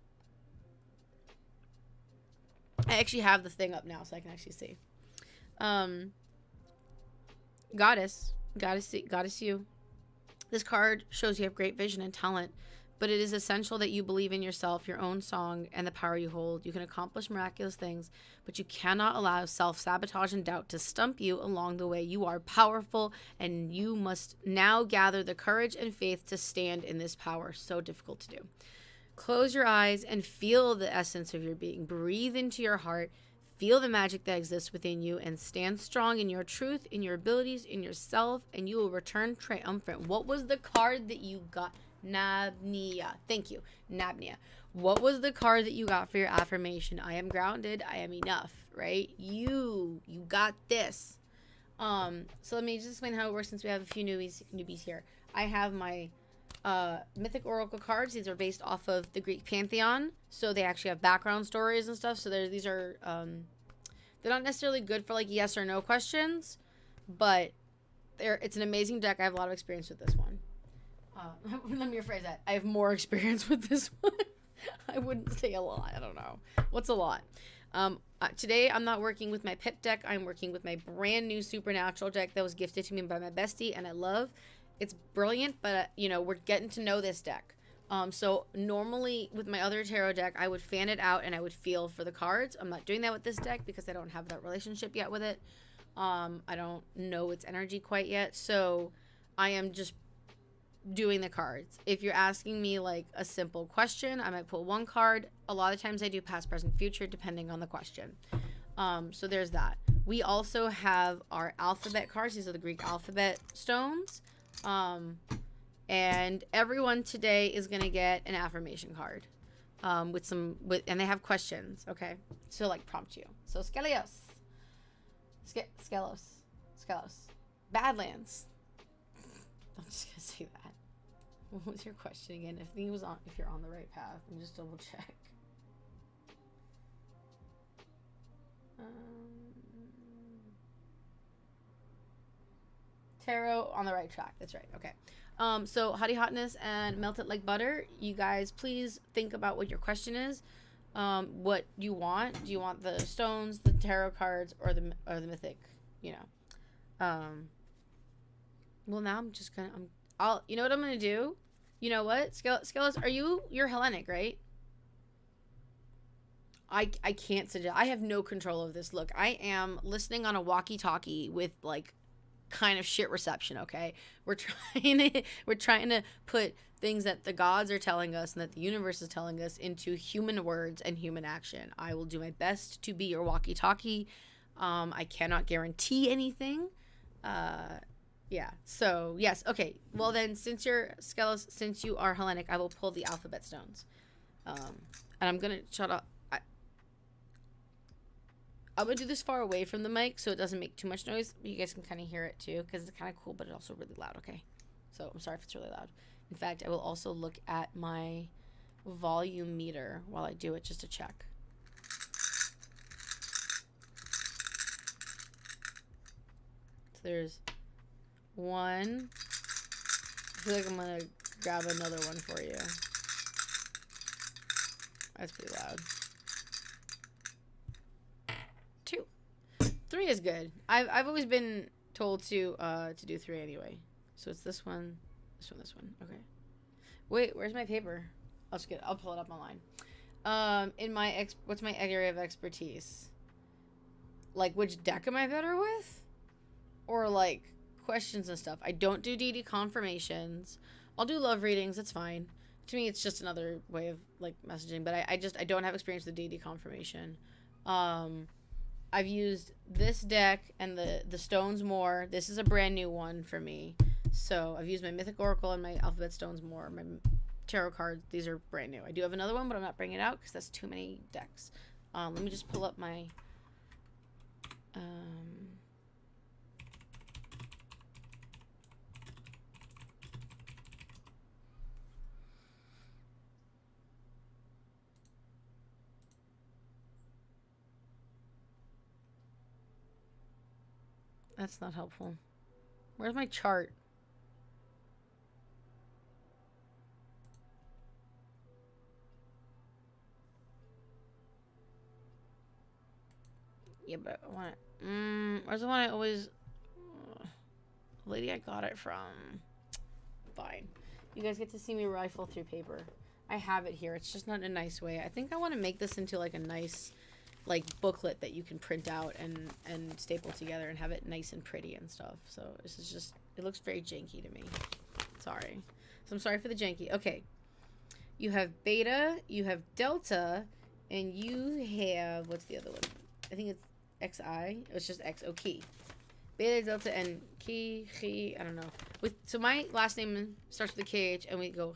I actually have the thing up now so I can actually see. Goddess You. This card shows you have great vision and talent, but it is essential that you believe in yourself, your own song, and the power you hold. You can accomplish miraculous things, but you cannot allow self-sabotage and doubt to stump you along the way. You are powerful, and you must now gather the courage and faith to stand in this power. So difficult to do. Close your eyes and feel the essence of your being. Breathe into your heart. Feel the magic that exists within you and stand strong in your truth, in your abilities, in yourself, and you will return triumphant. What was the card that you got? Nabnia. Thank you. Nabnia. What was the card that you got for your affirmation? I am grounded. I am enough, right? You got this. So let me just explain how it works since we have a few newbies here. I have my mythic oracle cards. These are based off of the Greek pantheon, so they actually have background stories and stuff. So these are they're not necessarily good for like yes or no questions, but it's an amazing deck. I have a lot of experience with this one. Let me rephrase that. I have more experience with this one. I wouldn't say a lot. I don't know. What's a lot? Today, I'm not working with my Pip deck. I'm working with my brand new Supernatural deck that was gifted to me by my bestie, and I love. It's brilliant, but, we're getting to know this deck. So normally with my other tarot deck, I would fan it out and I would feel for the cards. I'm not doing that with this deck because I don't have that relationship yet with it. I don't know its energy quite yet. So I am just doing the cards. If you're asking me like a simple question, I might pull one card. A lot of times I do past, present, future, depending on the question. So there's that. We also have our alphabet cards. These are the Greek alphabet stones. And everyone today is going to get an affirmation card. And they have questions. Okay. So like prompt you. So Skelos. Badlands. I'm just gonna say that. What was your question again? If you're on the right path, let me just double check. Tarot on the right track. That's right. Okay. So Hottie Hotness and Melt It Like Butter. You guys, please think about what your question is. What you want. Do you want the stones, the tarot cards, or the mythic? Well, now I'm just gonna. You know what I'm gonna do? You know what, Skelos? You're Hellenic, right? I can't suggest. I have no control of this. Look, I am listening on a walkie-talkie with like kind of shit reception. Okay, we're trying to put things that the gods are telling us and that the universe is telling us into human words and human action. I will do my best to be your walkie-talkie. I cannot guarantee anything. Yeah. So yes. Okay. Well then, since you're Skelos, since you are Hellenic, I will pull the alphabet stones. And I'm gonna shut up. I'm gonna do this far away from the mic so it doesn't make too much noise. But you guys can kind of hear it too, because it's kind of cool, but it's also really loud. Okay. So I'm sorry if it's really loud. In fact, I will also look at my volume meter while I do it just to check. So there's one. I feel like I'm gonna grab another one for you. That's pretty loud. 2. 3 is good. I've always been told to do 3 anyway. So it's this one, this one, this one. Okay. Wait, where's my paper? I'll pull it up online. What's my area of expertise? Like, which deck am I better with? Or like questions and stuff. I don't do DD confirmations. I'll do love readings. It's fine. To me, it's just another way of like messaging. But I don't have experience with DD confirmation. I've used this deck and the stones more. This is a brand new one for me. So I've used my Mythic Oracle and my Alphabet Stones more. My tarot cards, these are brand new. I do have another one, but I'm not bringing it out because that's too many decks. Let me just pull up my that's not helpful. Where's my chart? Yeah, but I want it. Where's the one I always... the lady I got it from. Fine. You guys get to see me rifle through paper. I have it here. It's just not in a nice way. I think I want to make this into like a nice like booklet that you can print out and staple together and have it nice and pretty and stuff. So this is just... it looks very janky to me. Sorry. So I'm sorry for the janky. Okay. You have beta, you have delta, and you have... what's the other one? I think it's XI. It's just XO key. Beta, delta, and he, I don't know. So my last name starts with a KH and we go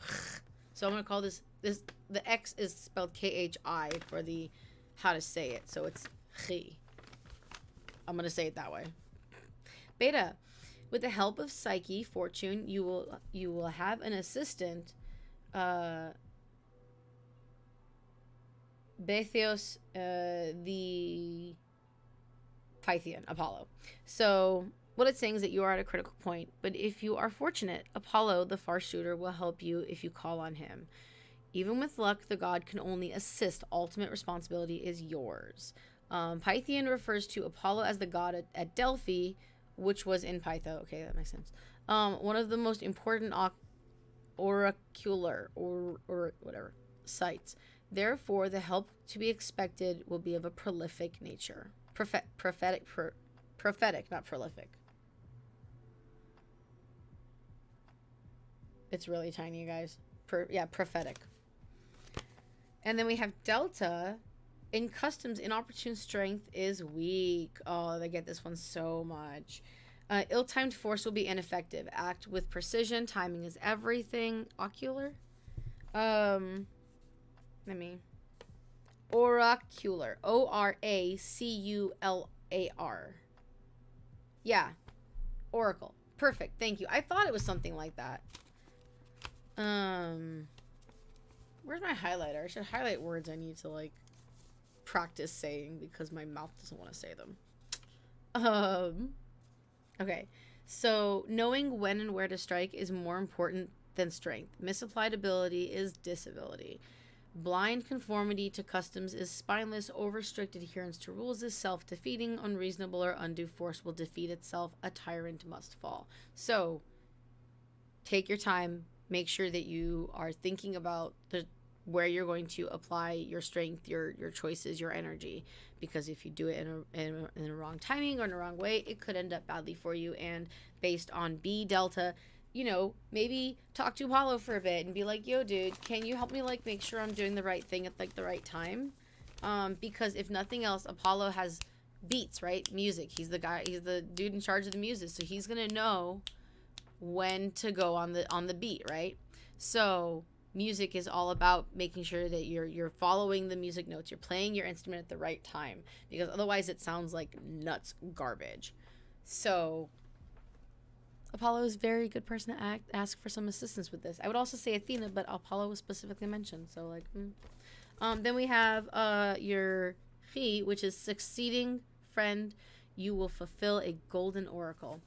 so I'm gonna call this the X is spelled KHI for the how to say it. So it's he. I'm gonna say it that way. Beta. With the help of Psyche, Fortune, you will have an assistant, Betheos, the Pythian, Apollo. So what it's saying is that you are at a critical point, but if you are fortunate, Apollo, the far shooter, will help you if you call on him. Even with luck, the god can only assist. Ultimate responsibility is yours. Pythian refers to Apollo as the god at Delphi, which was in Pytho. Okay, that makes sense. One of the most important oracular or whatever sites. Therefore, the help to be expected will be of a prolific nature. Prophetic, not prolific. It's really tiny, you guys. Prophetic. And then we have Delta. In customs, inopportune strength is weak. Oh, they get this one so much. Ill-timed force will be ineffective. Act with precision. Timing is everything. Ocular? Oracular. Oracular. Yeah. Oracle. Perfect. Thank you. I thought it was something like that. Where's my highlighter? I should highlight words I need to, like, practice saying because my mouth doesn't want to say them. Okay. So, knowing when and where to strike is more important than strength. Misapplied ability is disability. Blind conformity to customs is spineless. Over-strict adherence to rules is self-defeating. Unreasonable or undue force will defeat itself. A tyrant must fall. So, take your time. Make sure that you are thinking about where you're going to apply your strength, your choices, your energy. Because if you do it in a wrong timing or in a wrong way, it could end up badly for you. And based on B Delta, you know, maybe talk to Apollo for a bit and be like, yo, dude, can you help me, like, make sure I'm doing the right thing at, like, the right time? Because if nothing else, Apollo has beats, right? Music. He's the dude in charge of the music. So he's going to know when to go on the beat, right? So music is all about making sure that you're following the music notes. You're playing your instrument at the right time. Because otherwise it sounds like nuts garbage. So Apollo is a very good person to ask for some assistance with this. I would also say Athena, but Apollo was specifically mentioned. So, like, then we have your Chi, which is succeeding friend. You will fulfill a golden oracle.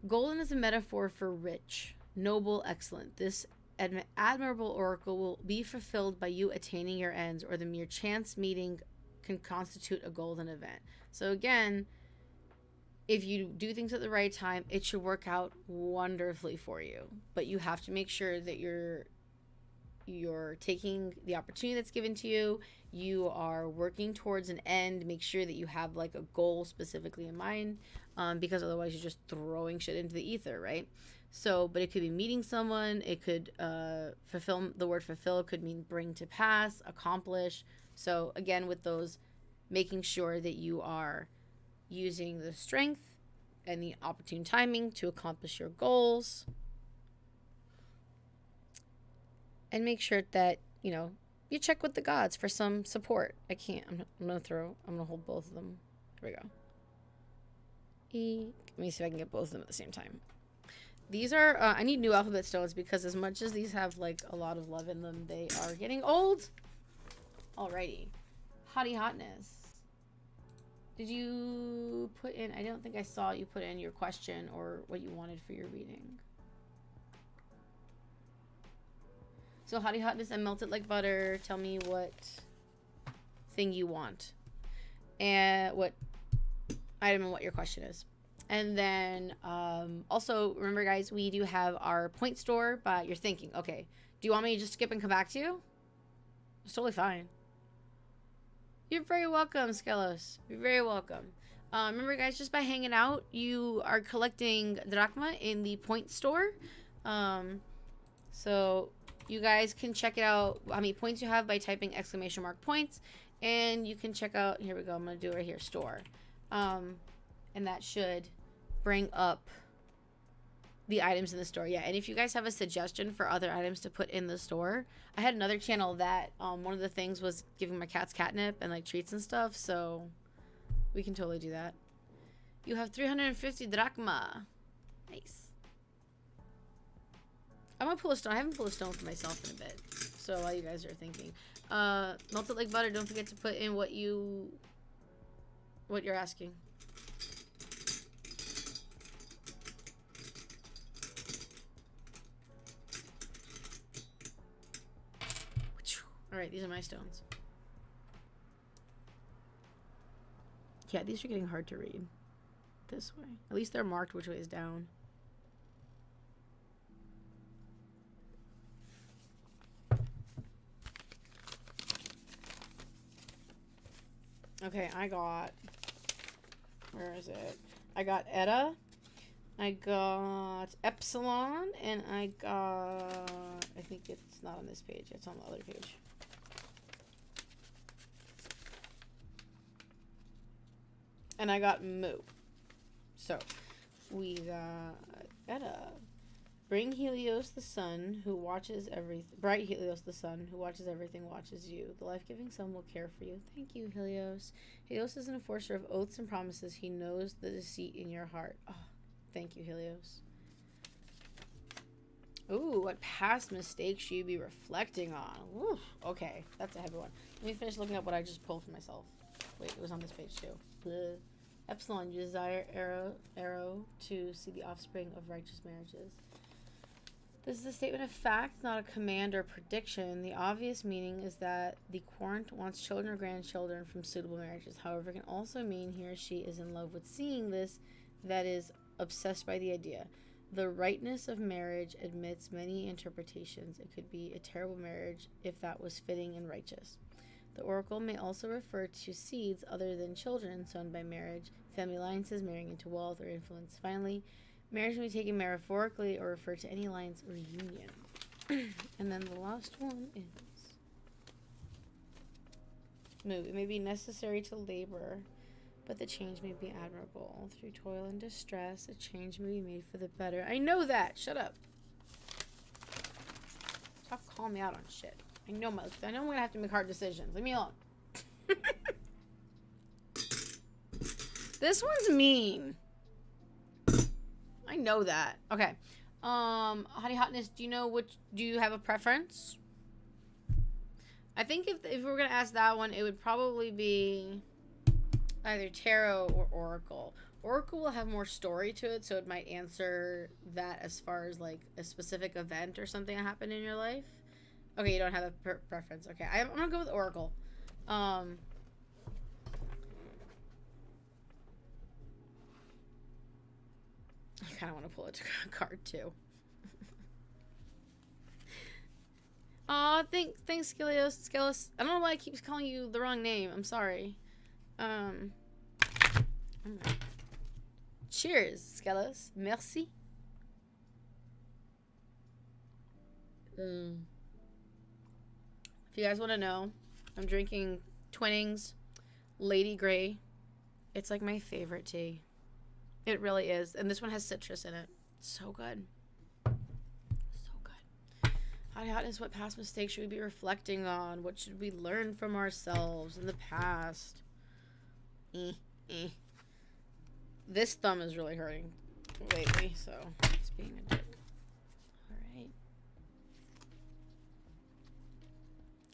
Golden is a metaphor for rich, noble, excellent. This admirable oracle will be fulfilled by you attaining your ends, or the mere chance meeting can constitute a golden event. So again, if you do things at the right time, it should work out wonderfully for you. But you have to make sure that you're taking the opportunity that's given to you. You are working towards an end. Make sure that you have, like, a goal specifically in mind, because otherwise you're just throwing shit into the ether, right? So, but it could be meeting someone. It could fulfill. The word fulfill could mean bring to pass, accomplish. So again, with those, making sure that you are using the strength and the opportune timing to accomplish your goals. And make sure that, you know, you check with the gods for some support. I'm going to hold both of them. Here we go. Let me see if I can get both of them at the same time. These are, I need new alphabet stones because as much as these have, like, a lot of love in them, they are getting old. Alrighty. Hottie hotness. Did you put in, I don't think I saw you put in your question or what you wanted for your reading. So hottie hotness and melted like butter. Tell me what thing you want. And what item and what your question is. And then also, remember guys, we do have our point store, but you're thinking, okay, do you want me to just skip and come back to you? It's totally fine. You're very welcome, Skelos. You're very welcome. Remember, guys, just by hanging out, you are collecting drachma in the point store. So you guys can check it out, how many points you have by typing !points. And you can check out, here we go, I'm going to do it right here, store. And that should bring up the items in the store. Yeah, and if you guys have a suggestion for other items to put in the store, I had another channel that one of the things was giving my cats catnip and like treats and stuff, so we can totally do that. You have 350 drachma. Nice. I'm gonna pull a stone. I haven't pulled a stone for myself in a bit, so while you guys are thinking, melt it like butter. Don't forget to put in what you're asking. All right, these are my stones. Yeah, these are getting hard to read. This way. At least they're marked which way is down. Okay, I got... Where is it? I got Etta. I got Epsilon. And I got... I think it's not on this page. It's on the other page. And I got Moo. So, we got Etta. Bring Helios the sun, who watches everything. Bright Helios the sun, who watches everything, watches you. The life-giving sun will care for you. Thank you, Helios. Helios is an enforcer of oaths and promises. He knows the deceit in your heart. Oh, thank you, Helios. Ooh, what past mistakes should you be reflecting on? Ooh, okay, that's a heavy one. Let me finish looking up what I just pulled for myself. Wait, it was on this page too. Bleh. Epsilon, you desire arrow to see the offspring of righteous marriages. This is a statement of fact, not a command or prediction. The obvious meaning is that the querent wants children or grandchildren from suitable marriages. However, it can also mean he or she is in love with seeing this, that is, obsessed by the idea. The rightness of marriage admits many interpretations. It could be a terrible marriage if that was fitting and righteous. The oracle may also refer to seeds other than children sown by marriage, family alliances, marrying into wealth or influence. Finally, marriage may be taken metaphorically or refer to any alliance or union. And then the last one is Moo. It may be necessary to labor, but the change may be admirable. Through toil and distress, a change may be made for the better. I know that! Shut up. Stop calling me out on shit. I know I'm gonna have to make hard decisions. Leave me alone. This one's mean. I know that. Okay. Hottie Hotness, do you have a preference? I think if we were gonna ask that one, it would probably be either tarot or oracle. Oracle will have more story to it, so it might answer that as far as like a specific event or something that happened in your life. Okay, you don't have a preference. Okay, I'm gonna go with oracle. I kind of want to pull a card too. Aw, thanks, Skillos. I don't know why I keep calling you the wrong name. I'm sorry. Cheers, Skillos. Merci. If you guys want to know, I'm drinking Twinings Lady Grey. It's like my favorite tea. It really is. And this one has citrus in it. It's so good. So good. Hottie Hotness, what past mistakes should we be reflecting on? What should we learn from ourselves in the past? This thumb is really hurting lately, so it's being a dick. Alright.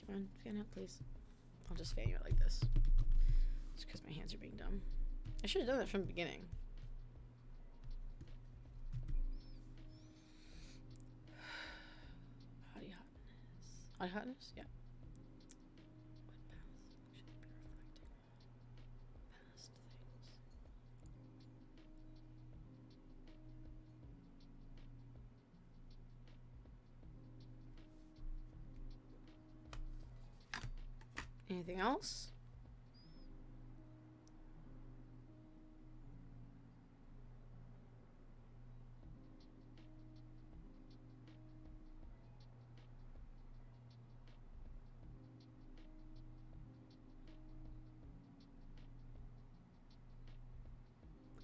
Come on, fan out, please. I'll just fan you out like this. Just because my hands are being dumb. I should have done that from the beginning. Hottie Hotness. Hottie Hotness? Yeah. Anything else?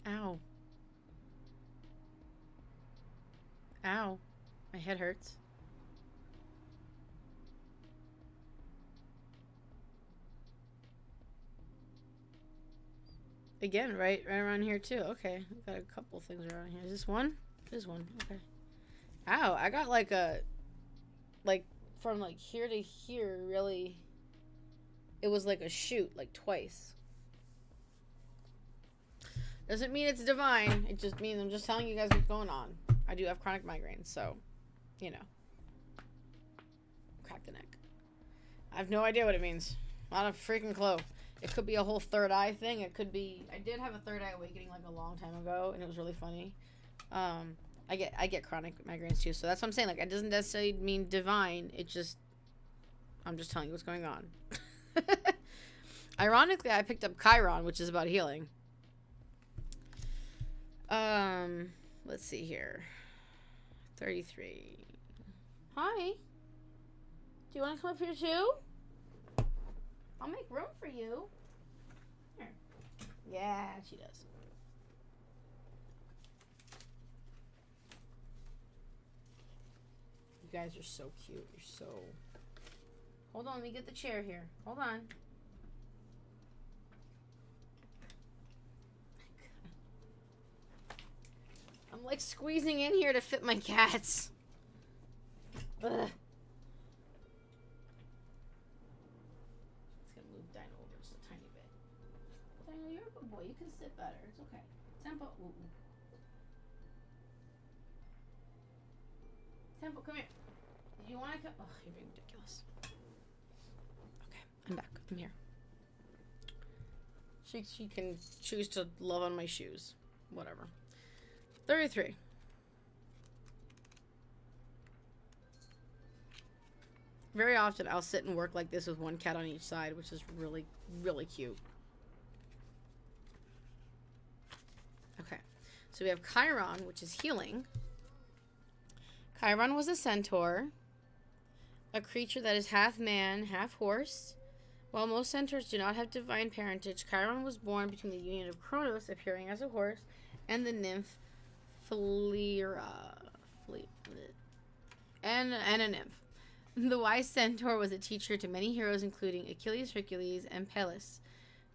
Ow. My head hurts. Again, right around here too. Okay, I've got a couple things around here. Is this one? This one. Okay. Ow, I got like a, like from like here to here. Really, it was like a shoot, like twice. Doesn't mean it's divine. It just means I'm just telling you guys what's going on. I do have chronic migraines, so, you know. Crack the neck. I have no idea what it means. Not a freaking clue. It could be a whole third eye thing. It could be... I did have a third eye awakening like a long time ago, and it was really funny. I get chronic migraines too, so that's what I'm saying. Like, it doesn't necessarily mean divine. It just... I'm just telling you what's going on. Ironically, I picked up Chiron, which is about healing. Let's see here. 33. Hi. Do you want to come up here too? I'll make room for you. Here. Yeah, she does. You guys are so cute. You're so... Hold on, let me get the chair here. Hold on. I'm like squeezing in here to fit my cats. Ugh. It's gonna move Dino over just a tiny bit. Dino, you're a good boy. You can sit better. It's okay. Tempo. Ooh. Tempo, come here. Do you want to come? Oh, you're being ridiculous. Okay, I'm back. I'm here. She can choose to love on my shoes. Whatever. 33. Very often I'll sit and work like this with one cat on each side, which is really, really cute. Okay. So we have Chiron, which is healing. Chiron was a centaur, a creature that is half man, half horse. While most centaurs do not have divine parentage, Chiron was born between the union of Kronos, appearing as a horse, and the nymph and a nymph. The wise centaur was a teacher to many heroes, including Achilles, Hercules, and Peleus.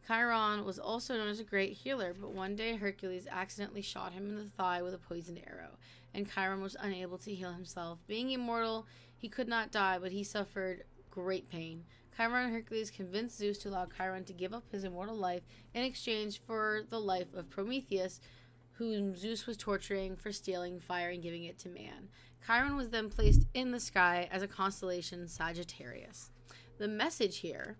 Chiron was also known as a great healer, but one day Hercules accidentally shot him in the thigh with a poisoned arrow, and Chiron was unable to heal himself. Being immortal, he could not die, but he suffered great pain. Chiron and Hercules convinced Zeus to allow Chiron to give up his immortal life in exchange for the life of Prometheus, whom Zeus was torturing for stealing fire and giving it to man. Chiron was then placed in the sky as a constellation Sagittarius. The message here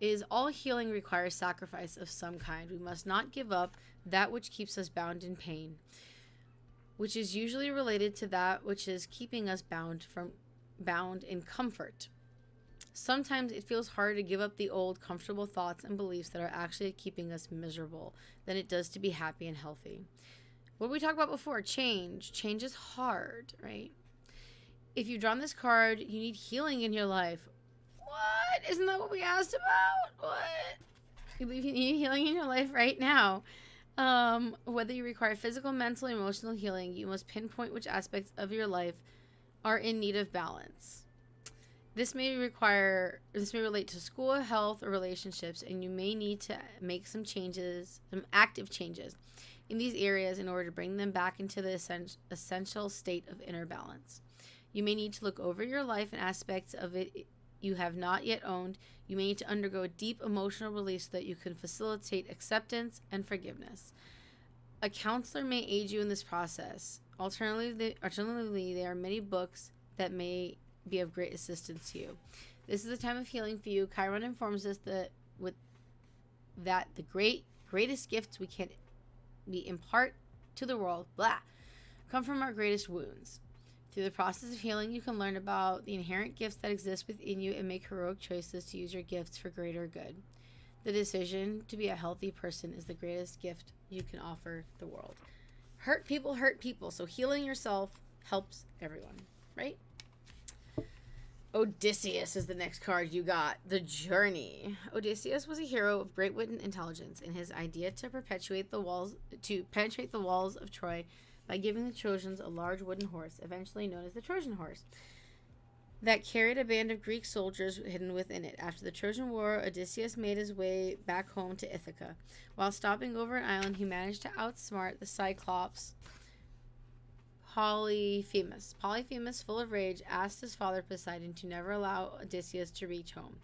is all healing requires sacrifice of some kind. We must not give up that which keeps us bound in pain, which is usually related to that which is keeping us bound in comfort. Sometimes it feels harder to give up the old, comfortable thoughts and beliefs that are actually keeping us miserable than it does to be happy and healthy. What we talked about before, change. Change is hard, right? If you've drawn this card, you need healing in your life. What? Isn't that what we asked about? What? You need healing in your life right now. Whether you require physical, mental, emotional healing, you must pinpoint which aspects of your life are in need of balance. This may relate to school, health, or relationships, and you may need to make some changes, some active changes in these areas in order to bring them back into the essential state of inner balance. You may need to look over your life and aspects of it you have not yet owned. You may need to undergo a deep emotional release so that you can facilitate acceptance and forgiveness. A counselor may aid you in this process. Alternatively, there are many books that may be of great assistance to you. This is a time of healing for you. Chiron informs us that the greatest gifts we impart to the world come from our greatest wounds. Through the process of healing, you can learn about the inherent gifts that exist within you and make heroic choices to use your gifts for greater good. The decision to be a healthy person is the greatest gift you can offer the world. Hurt people, so healing yourself helps everyone, right? Odysseus is the next card you got. The Journey. Odysseus was a hero of great wit and intelligence, and his idea to penetrate the walls of Troy by giving the Trojans a large wooden horse, eventually known as the Trojan horse, that carried a band of Greek soldiers hidden within it. After the Trojan War, Odysseus made his way back home to Ithaca. While stopping over an island, he managed to outsmart the Cyclops Polyphemus. Polyphemus, full of rage, asked his father Poseidon to never allow Odysseus to reach home.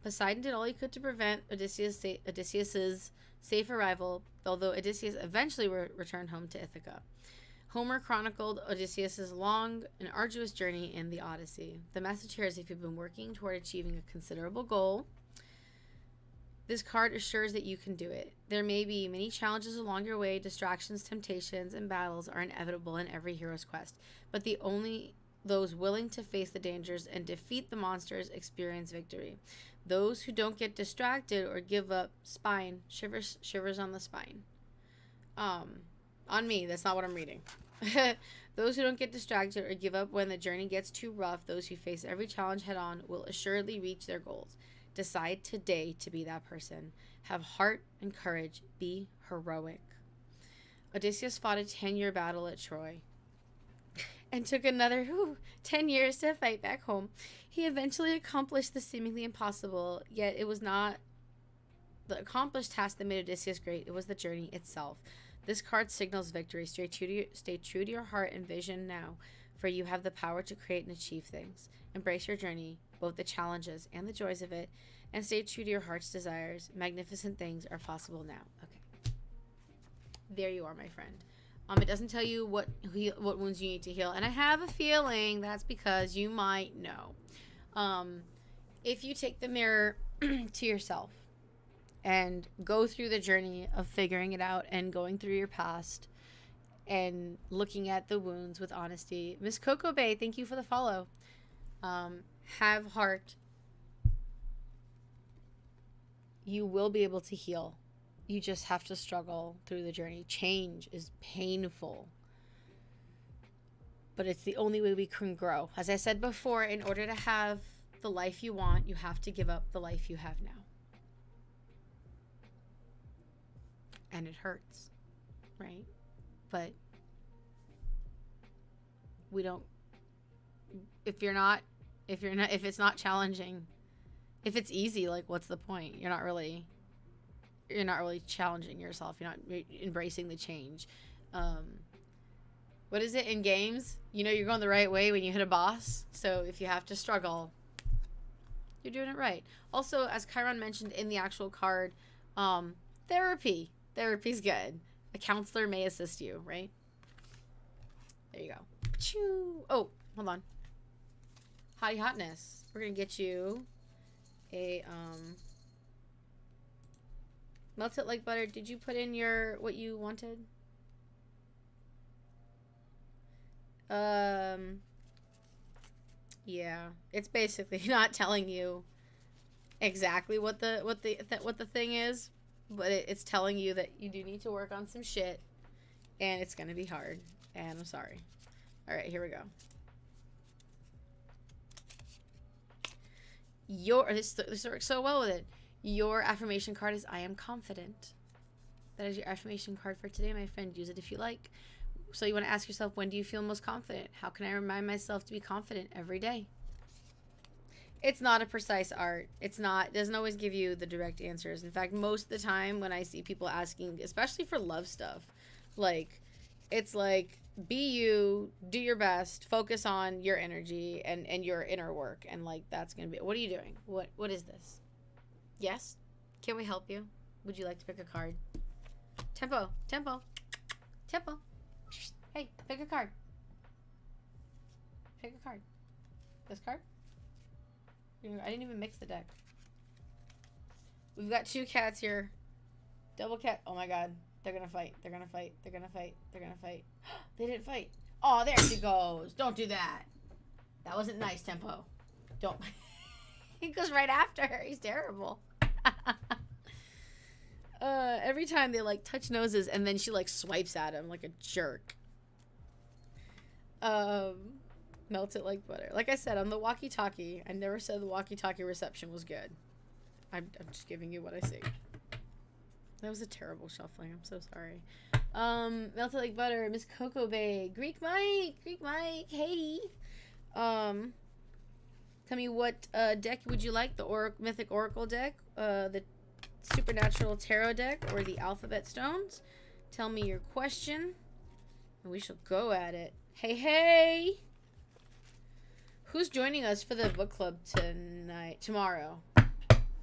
Poseidon did all he could to prevent Odysseus's safe arrival, although Odysseus eventually returned home to Ithaca. Homer chronicled Odysseus' long and arduous journey in the Odyssey. The message here is if you've been working toward achieving a considerable goal, this card assures that you can do it. There may be many challenges along your way. Distractions, temptations, and battles are inevitable in every hero's quest, but those willing to face the dangers and defeat the monsters experience victory. Those who don't get distracted or give up, shivers on the spine. On me, that's not what I'm reading. Those who don't get distracted or give up when the journey gets too rough, those who face every challenge head on, will assuredly reach their goals. Decide today to be that person. Have heart and courage. Be heroic. Odysseus fought a 10-year battle at Troy and took another 10 years to fight back home. He eventually accomplished the seemingly impossible, yet it was not the accomplished task that made Odysseus great. It was the journey itself. This card signals victory. Stay true to your heart and vision now, for you have the power to create and achieve things. Embrace your journey, both the challenges and the joys of it, and stay true to your heart's desires. Magnificent things are possible now. Okay. There you are, my friend. It doesn't tell you what wounds you need to heal, and I have a feeling that's because you might know. If you take the mirror to yourself and go through the journey of figuring it out and going through your past and looking at the wounds with honesty. Miss Coco Bay, thank you for the follow. Have heart. You will be able to heal. You just have to struggle through the journey. Change is painful, but it's the only way we can grow. As I said before, in order to have the life you want, you have to give up the life you have now. And it hurts, right? But we don't, if it's not challenging, if it's easy, like, what's the point? You're not really challenging yourself. You're not embracing the change. What is it in games? You know you're going the right way when you hit a boss. So if you have to struggle, you're doing it right. Also, as Chiron mentioned in the actual card, therapy. Therapy's good. A counselor may assist you, right? There you go. Achoo. Oh, hold on. Hottie hotness. We're gonna get you a melt it like butter. Did you put in what you wanted? Yeah. It's basically not telling you exactly what the thing is, but it's telling you that you do need to work on some shit, and it's gonna be hard, and I'm sorry. All right, here we go. This works so well with it. Your affirmation card is I am confident. That is your affirmation card for today, my friend. Use it if you like. So you want to ask yourself, when do you feel most confident? How can I remind myself to be confident every day? It's not a precise art. It doesn't always give you the direct answers. In fact, most of the time when I see people asking, especially for love stuff, like, it's like, be you, do your best, focus on your energy and your inner work. And like, that's going to be, what are you doing? What is this? Yes? Can we help you? Would you like to pick a card? Tempo. Hey, pick a card. Pick a card. This card? I didn't even mix the deck. We've got two cats here. Double cat. Oh my god. They're gonna fight. They're gonna fight. They're gonna fight. They're gonna fight. They didn't fight. Oh, there she goes. Don't do that. That wasn't nice, Tempo. Don't. He goes right after her. He's terrible. Every time they like touch noses and then she like swipes at him like a jerk. Melt it like butter. Like I said, on the walkie-talkie, I never said the walkie-talkie reception was good. I'm just giving you what I see. That was a terrible shuffling. I'm so sorry. Melted like butter, Miss Coco Bay, Greek Mike, hey. Tell me what deck would you like? The Mythic Oracle deck, the Supernatural Tarot deck, or the Alphabet Stones? Tell me your question, and we shall go at it. Hey! Who's joining us for the book club tomorrow?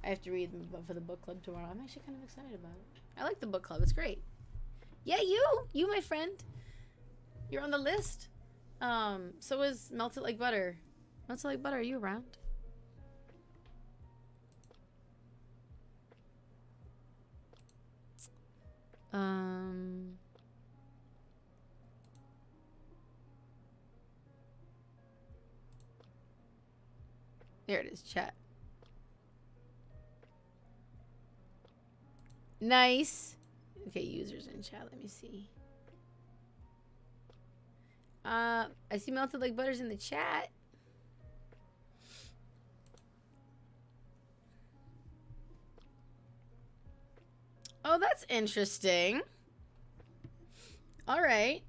I have to read for the book club tomorrow. I'm actually kind of excited about it. I like the book club. It's great. Yeah, you, my friend. You're on the list. So is Melted Like Butter. Melted Like Butter, are you around? There it is, chat. Nice. Okay, users in chat. Let me see. I see Melted Like Butter's in the chat. Oh, that's interesting. All right.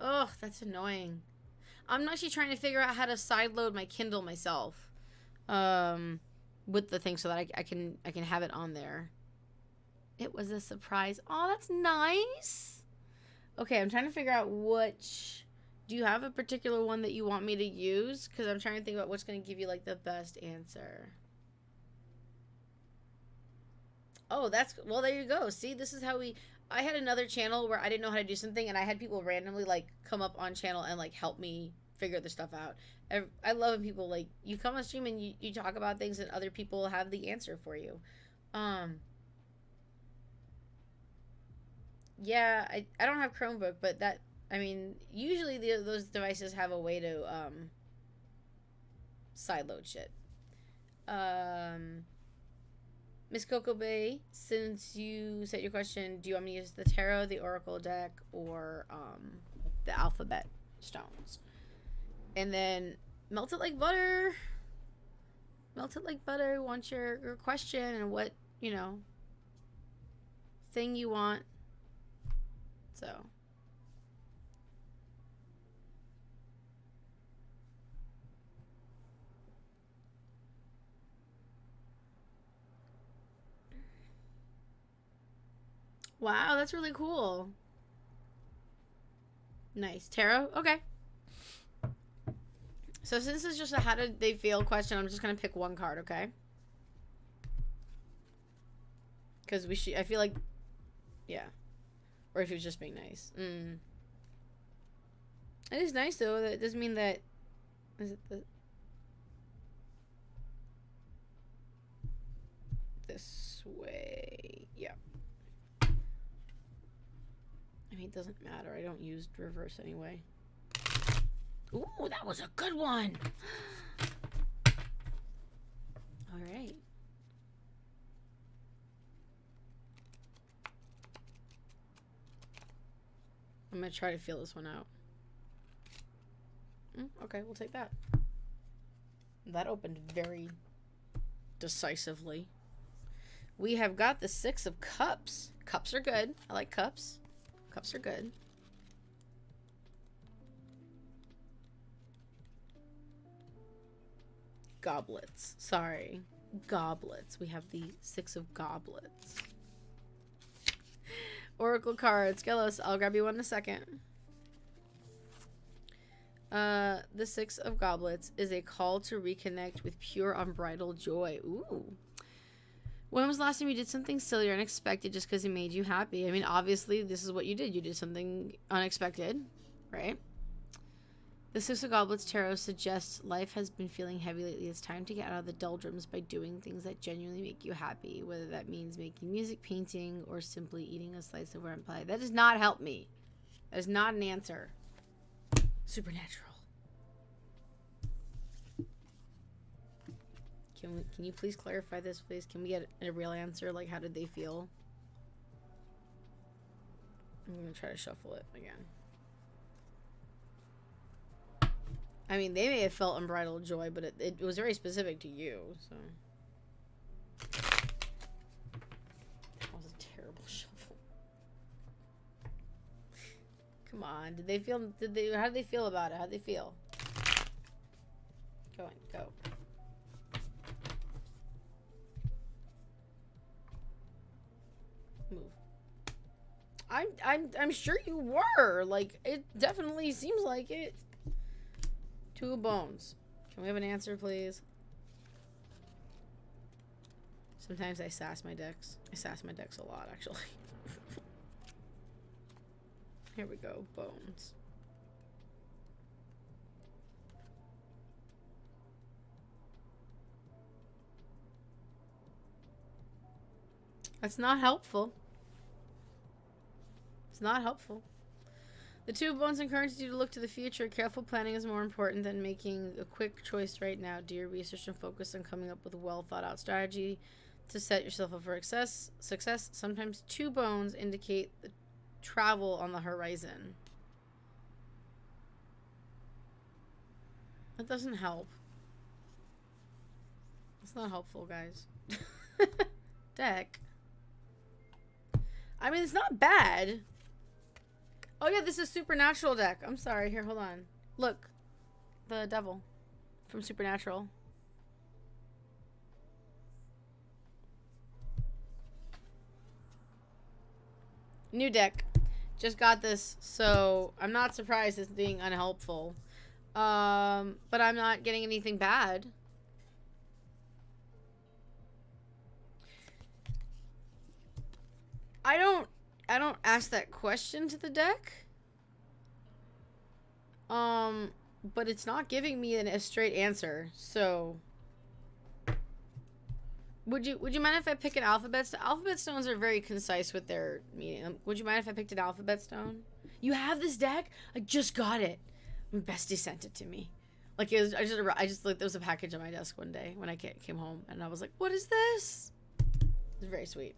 Oh, that's annoying. I'm actually trying to figure out how to sideload my Kindle myself, with the thing so that I can have it on there. It was a surprise. Oh, that's nice. Okay, I'm trying to figure out which. Do you have a particular one that you want me to use? Because I'm trying to think about what's going to give you like the best answer. Oh, that's well. There you go. See, this is how we. I had another channel where I didn't know how to do something, and I had people randomly like come up on channel and like help me figure this stuff out. I love when people like you come on stream and you talk about things and other people have the answer for you. Yeah, I don't have Chromebook, but that I mean usually those devices have a way to sideload shit. Miss Coco Bay, since you set your question, do you want me to use the Tarot, the Oracle deck, or the Alphabet Stones? And then Melted Like Butter. Melted Like Butter wants your question and what, you know, thing you want. So. Wow, that's really cool. Nice. Tarot? Okay. So since it's just a how did they feel question, I'm just going to pick one card, okay? Because we should, I feel like, yeah. Or if he was just being nice. It is nice, though. That doesn't mean that, is it the, this way? Yeah. I mean, it doesn't matter. I don't use reverse anyway. Ooh, that was a good one. All right. I'm going to try to feel this one out. Okay, we'll take that. That opened very decisively. We have got the 6 of Cups. Cups are good. I like cups. Cups are good. Goblets. Sorry. Goblets. We have the 6 of Goblets. Oracle cards. Gelos, I'll grab you one in a second. The 6 of Goblets is a call to reconnect with pure unbridled joy. Ooh. When was the last time you did something silly or unexpected just because it made you happy? I mean, obviously, this is what you did. You did something unexpected, right? The 6 of Goblets Tarot suggests life has been feeling heavy lately. It's time to get out of the doldrums by doing things that genuinely make you happy, whether that means making music, painting, or simply eating a slice of red pie. That does not help me. That is not an answer. Supernatural. Can you please clarify this, please? Can we get a real answer? Like, how did they feel? I'm gonna try to shuffle it again. I mean, they may have felt unbridled joy, but it was very specific to you, so. That was a terrible shuffle. Come on, how did they feel about it? How'd they feel? Go. Move. I'm sure you were. Like, it definitely seems like it. 2 bones. Can we have an answer, please? Sometimes I sass my decks. I sass my decks a lot, actually. Here we go. Bones. That's not helpful. It's not helpful. The 2 of bones encourages you to look to the future. Careful planning is more important than making a quick choice right now. Do your research and focus on coming up with a well thought out strategy to set yourself up for success. Sometimes 2 bones indicate the travel on the horizon. That doesn't help. It's not helpful, guys. Deck. I mean, it's not bad. Oh yeah, this is Supernatural deck. I'm sorry. Here, hold on. Look. The devil from Supernatural. New deck. Just got this, so I'm not surprised it's being unhelpful. But I'm not getting anything bad. I don't ask that question to the deck. But it's not giving me a straight answer. So would you mind if I pick an alphabet stone? Alphabet stones are very concise with their meaning. Would you mind if I picked an alphabet stone? You have this deck? I just got it. My bestie sent it to me. Like it was, I just like there was a package on my desk one day when I came home, and I was like, "What is this?" It was very sweet.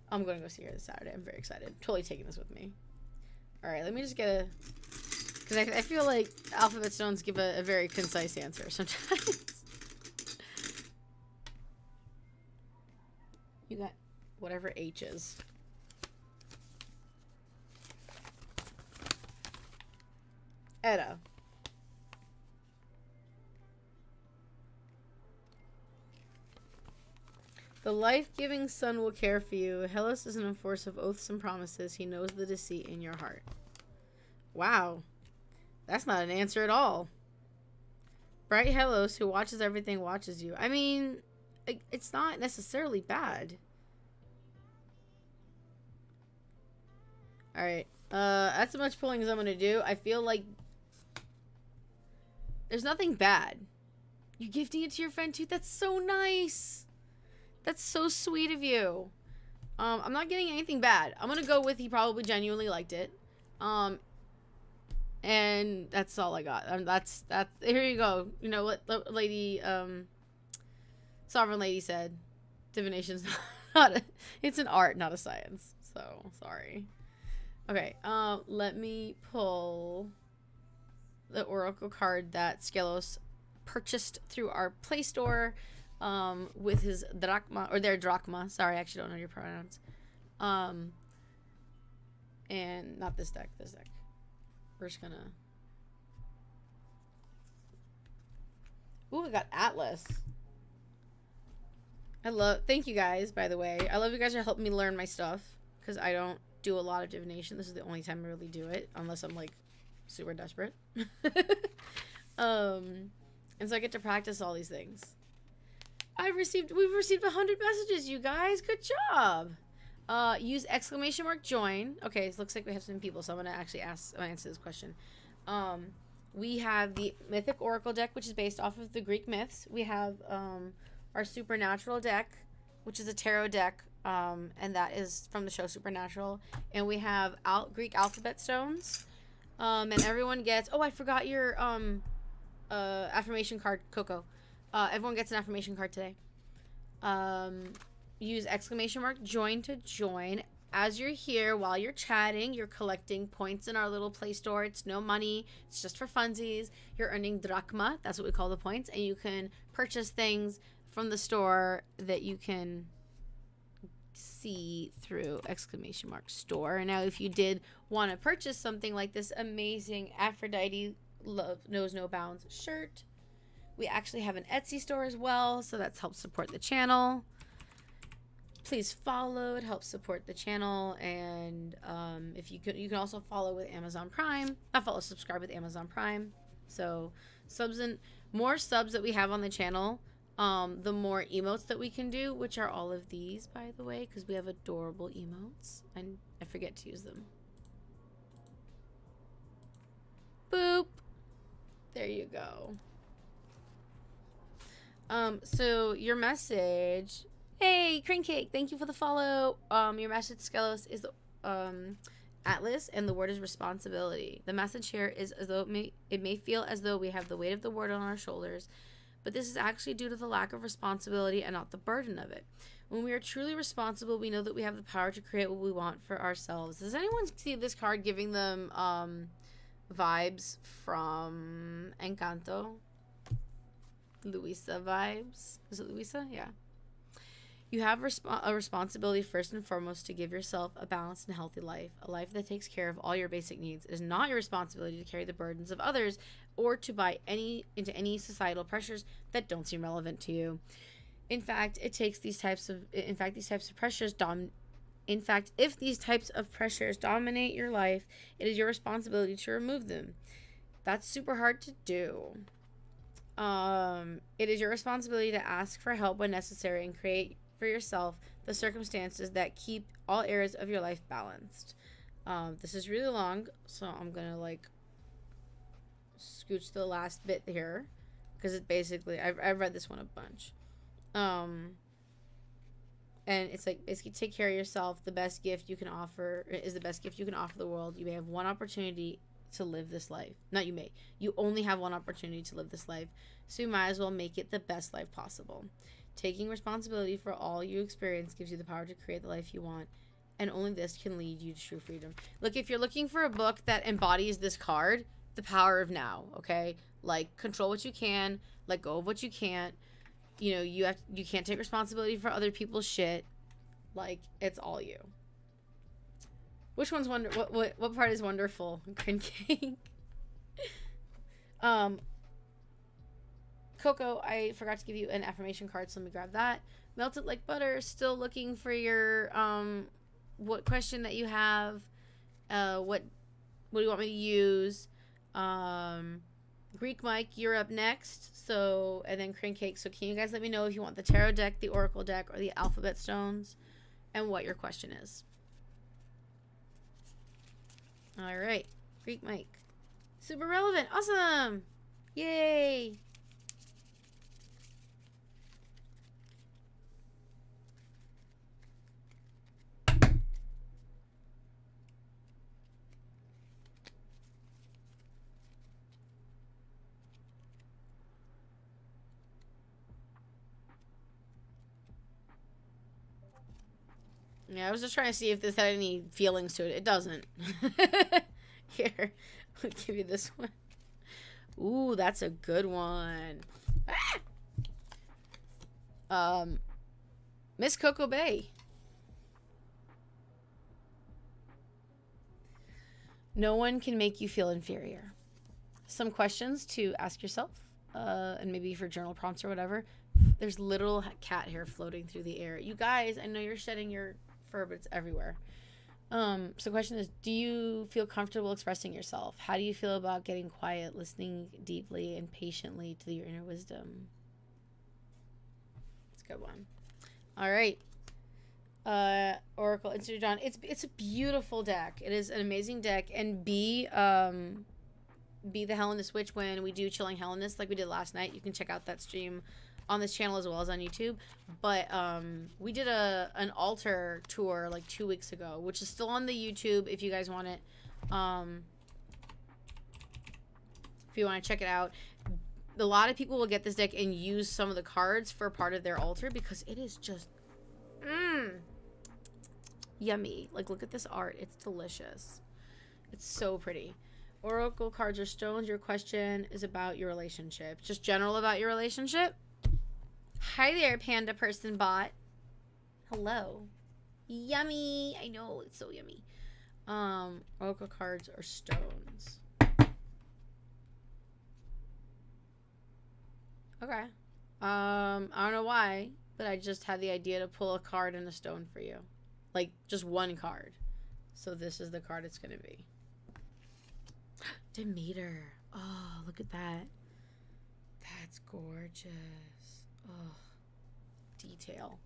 I'm going to go see her this Saturday. I'm very excited. Totally taking this with me. All right, let me just get a... Because I feel like alphabet stones give a very concise answer sometimes. You got whatever H is. Edda. The life-giving sun will care for you. Hellas is an enforcer of oaths and promises. He knows the deceit in your heart. Wow. That's not an answer at all. Bright Hellos, who watches everything, watches you. I mean, it's not necessarily bad. Alright. That's as much pulling as I'm going to do. I feel like there's nothing bad. You gifting it to your friend too? That's so nice. That's so sweet of you. I'm not getting anything bad. I'm going to go with he probably genuinely liked it. And that's all I got. That's here you go. You know what lady Sovereign Lady said? Divination's not it's an art, not a science. So, sorry. Okay, let me pull the oracle card that Skelos purchased through our Play Store with his drachma, or their drachma. Sorry, I actually don't know your pronouns. And not this deck, this deck. We're just gonna... Ooh, we got Atlas. Thank you guys, by the way. I love you guys for helping me learn my stuff, because I don't do a lot of divination. This is the only time I really do it, unless I'm like super desperate. And so I get to practice all these things. We've received 100 messages, you guys. Good job. Use !join. Okay, it looks like we have some people, so I'm gonna actually answer this question. We have the Mythic Oracle deck, which is based off of the Greek myths. We have our Supernatural deck, which is a tarot deck, and that is from the show Supernatural. And we have Greek alphabet stones. And everyone gets... Oh, I forgot your affirmation card, Coco. Everyone gets an affirmation card today. Use !join to join. as you're here, while you're chatting, you're collecting points in our little play store. It's no money. It's just for funsies. You're earning drachma. That's what we call the points. And you can purchase things from the store that you can see through !store. Now, if you did want to purchase something like this amazing Aphrodite Love Knows No Bounds shirt, we actually have an Etsy store as well, so that's helped support the channel. Please follow. It helps support the channel. And if you could, you can also follow with Amazon Prime. Not follow, subscribe with Amazon Prime. So subs and more subs that we have on the channel, the more emotes that we can do, which are all of these, by the way, because we have adorable emotes and I forget to use them. Boop. There you go. So your message, hey, Crane Cake, thank you for the follow. Your message, Skelos, is Atlas, and the word is responsibility. The message here is as though it may feel as though we have the weight of the world on our shoulders, but this is actually due to the lack of responsibility and not the burden of it. When we are truly responsible, we know that we have the power to create what we want for ourselves. Does anyone see this card giving them vibes from Encanto? Luisa vibes. Is it Luisa? Yeah. You have a responsibility first and foremost to give yourself a balanced and healthy life, a life that takes care of all your basic needs. It is not your responsibility to carry the burdens of others or to buy into any societal pressures that don't seem relevant to you. In fact, if these types of pressures dominate your life, it is your responsibility to remove them. That's super hard to do. It is your responsibility to ask for help when necessary and create for yourself the circumstances that keep all areas of your life balanced. This is really long, so I'm gonna like scooch the last bit here because it's basically I've read this one a bunch. And it's like basically take care of yourself. The best gift you can offer is the best gift you can offer the world. You may have one opportunity to live this life. Not you may. You only have one opportunity to live this life, so you might as well make it the best life possible. Taking responsibility for all you experience gives you the power to create the life you want, and only this can lead you to true freedom. Look, if you're looking for a book that embodies this card, The Power of Now, okay? Like, control what you can, let go of what you can't. You know, you can't take responsibility for other people's shit. Like, it's all you. Which one's what part is wonderful? Crane Cake. Coco, I forgot to give you an affirmation card, so let me grab that. Melted like butter. Still looking for your what question that you have. What do you want me to use? Greek Mike, you're up next. So, and then Crane Cake. So can you guys let me know if you want the tarot deck, the oracle deck, or the alphabet stones, and what your question is. All right, Greek Mike. Super relevant. Awesome. Yay. Yeah, I was just trying to see if this had any feelings to it. It doesn't. Here, I'll give you this one. Ooh, that's a good one. Ah! Miss Coco Bay. No one can make you feel inferior. Some questions to ask yourself, and maybe for journal prompts or whatever. There's little cat hair floating through the air. You guys, I know you're shedding your fur, but it's everywhere. So the question is, do you feel comfortable expressing yourself? How do you feel about getting quiet, listening deeply and patiently to your inner wisdom? It's a good one. All right. Oracle Institute Dawn. It's a beautiful deck. It is an amazing deck. And be the Hellenist Witch when we do Chilling Hellenist like we did last night. You can check out that stream on this channel as well as on YouTube. But we did an altar tour like 2 weeks ago, which is still on the YouTube if you guys want it. If you want to check it out. A lot of people will get this deck and use some of the cards for part of their altar because it is just Yummy. Like, look at this art. It's delicious. It's so pretty. Oracle cards are stones. Your question is about your relationship. Just general about your relationship. Hi there, panda person bot. Hello. Yummy. I know, it's so yummy. Oracle cards are stones. Okay. I don't know why, but I just had the idea to pull a card and a stone for you. Like, just one card. So this is the card it's going to be. Demeter. Oh, look at that. That's gorgeous. Oh, detail.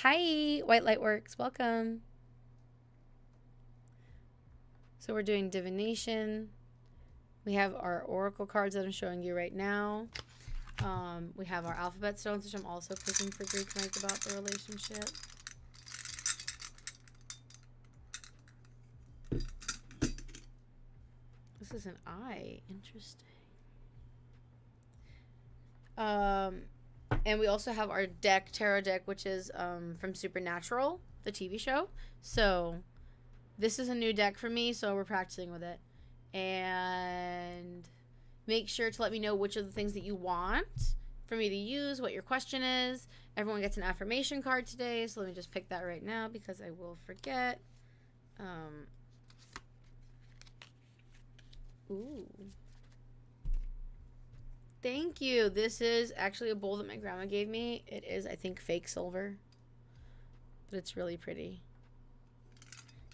Hi, White Light Works. Welcome. So we're doing divination. We have our oracle cards that I'm showing you right now. We have our alphabet stones, which I'm also picking for Greek Mike about the relationship. This is an eye. Interesting. And we also have our deck, tarot deck, which is from Supernatural, the TV show. So this is a new deck for me, so we're practicing with it. And make sure to let me know which of the things that you want for me to use, what your question is. Everyone gets an affirmation card today, so let me just pick that right now because I will forget. Ooh. Thank you. This is actually a bowl that my grandma gave me. It is, I think, fake silver. But it's really pretty.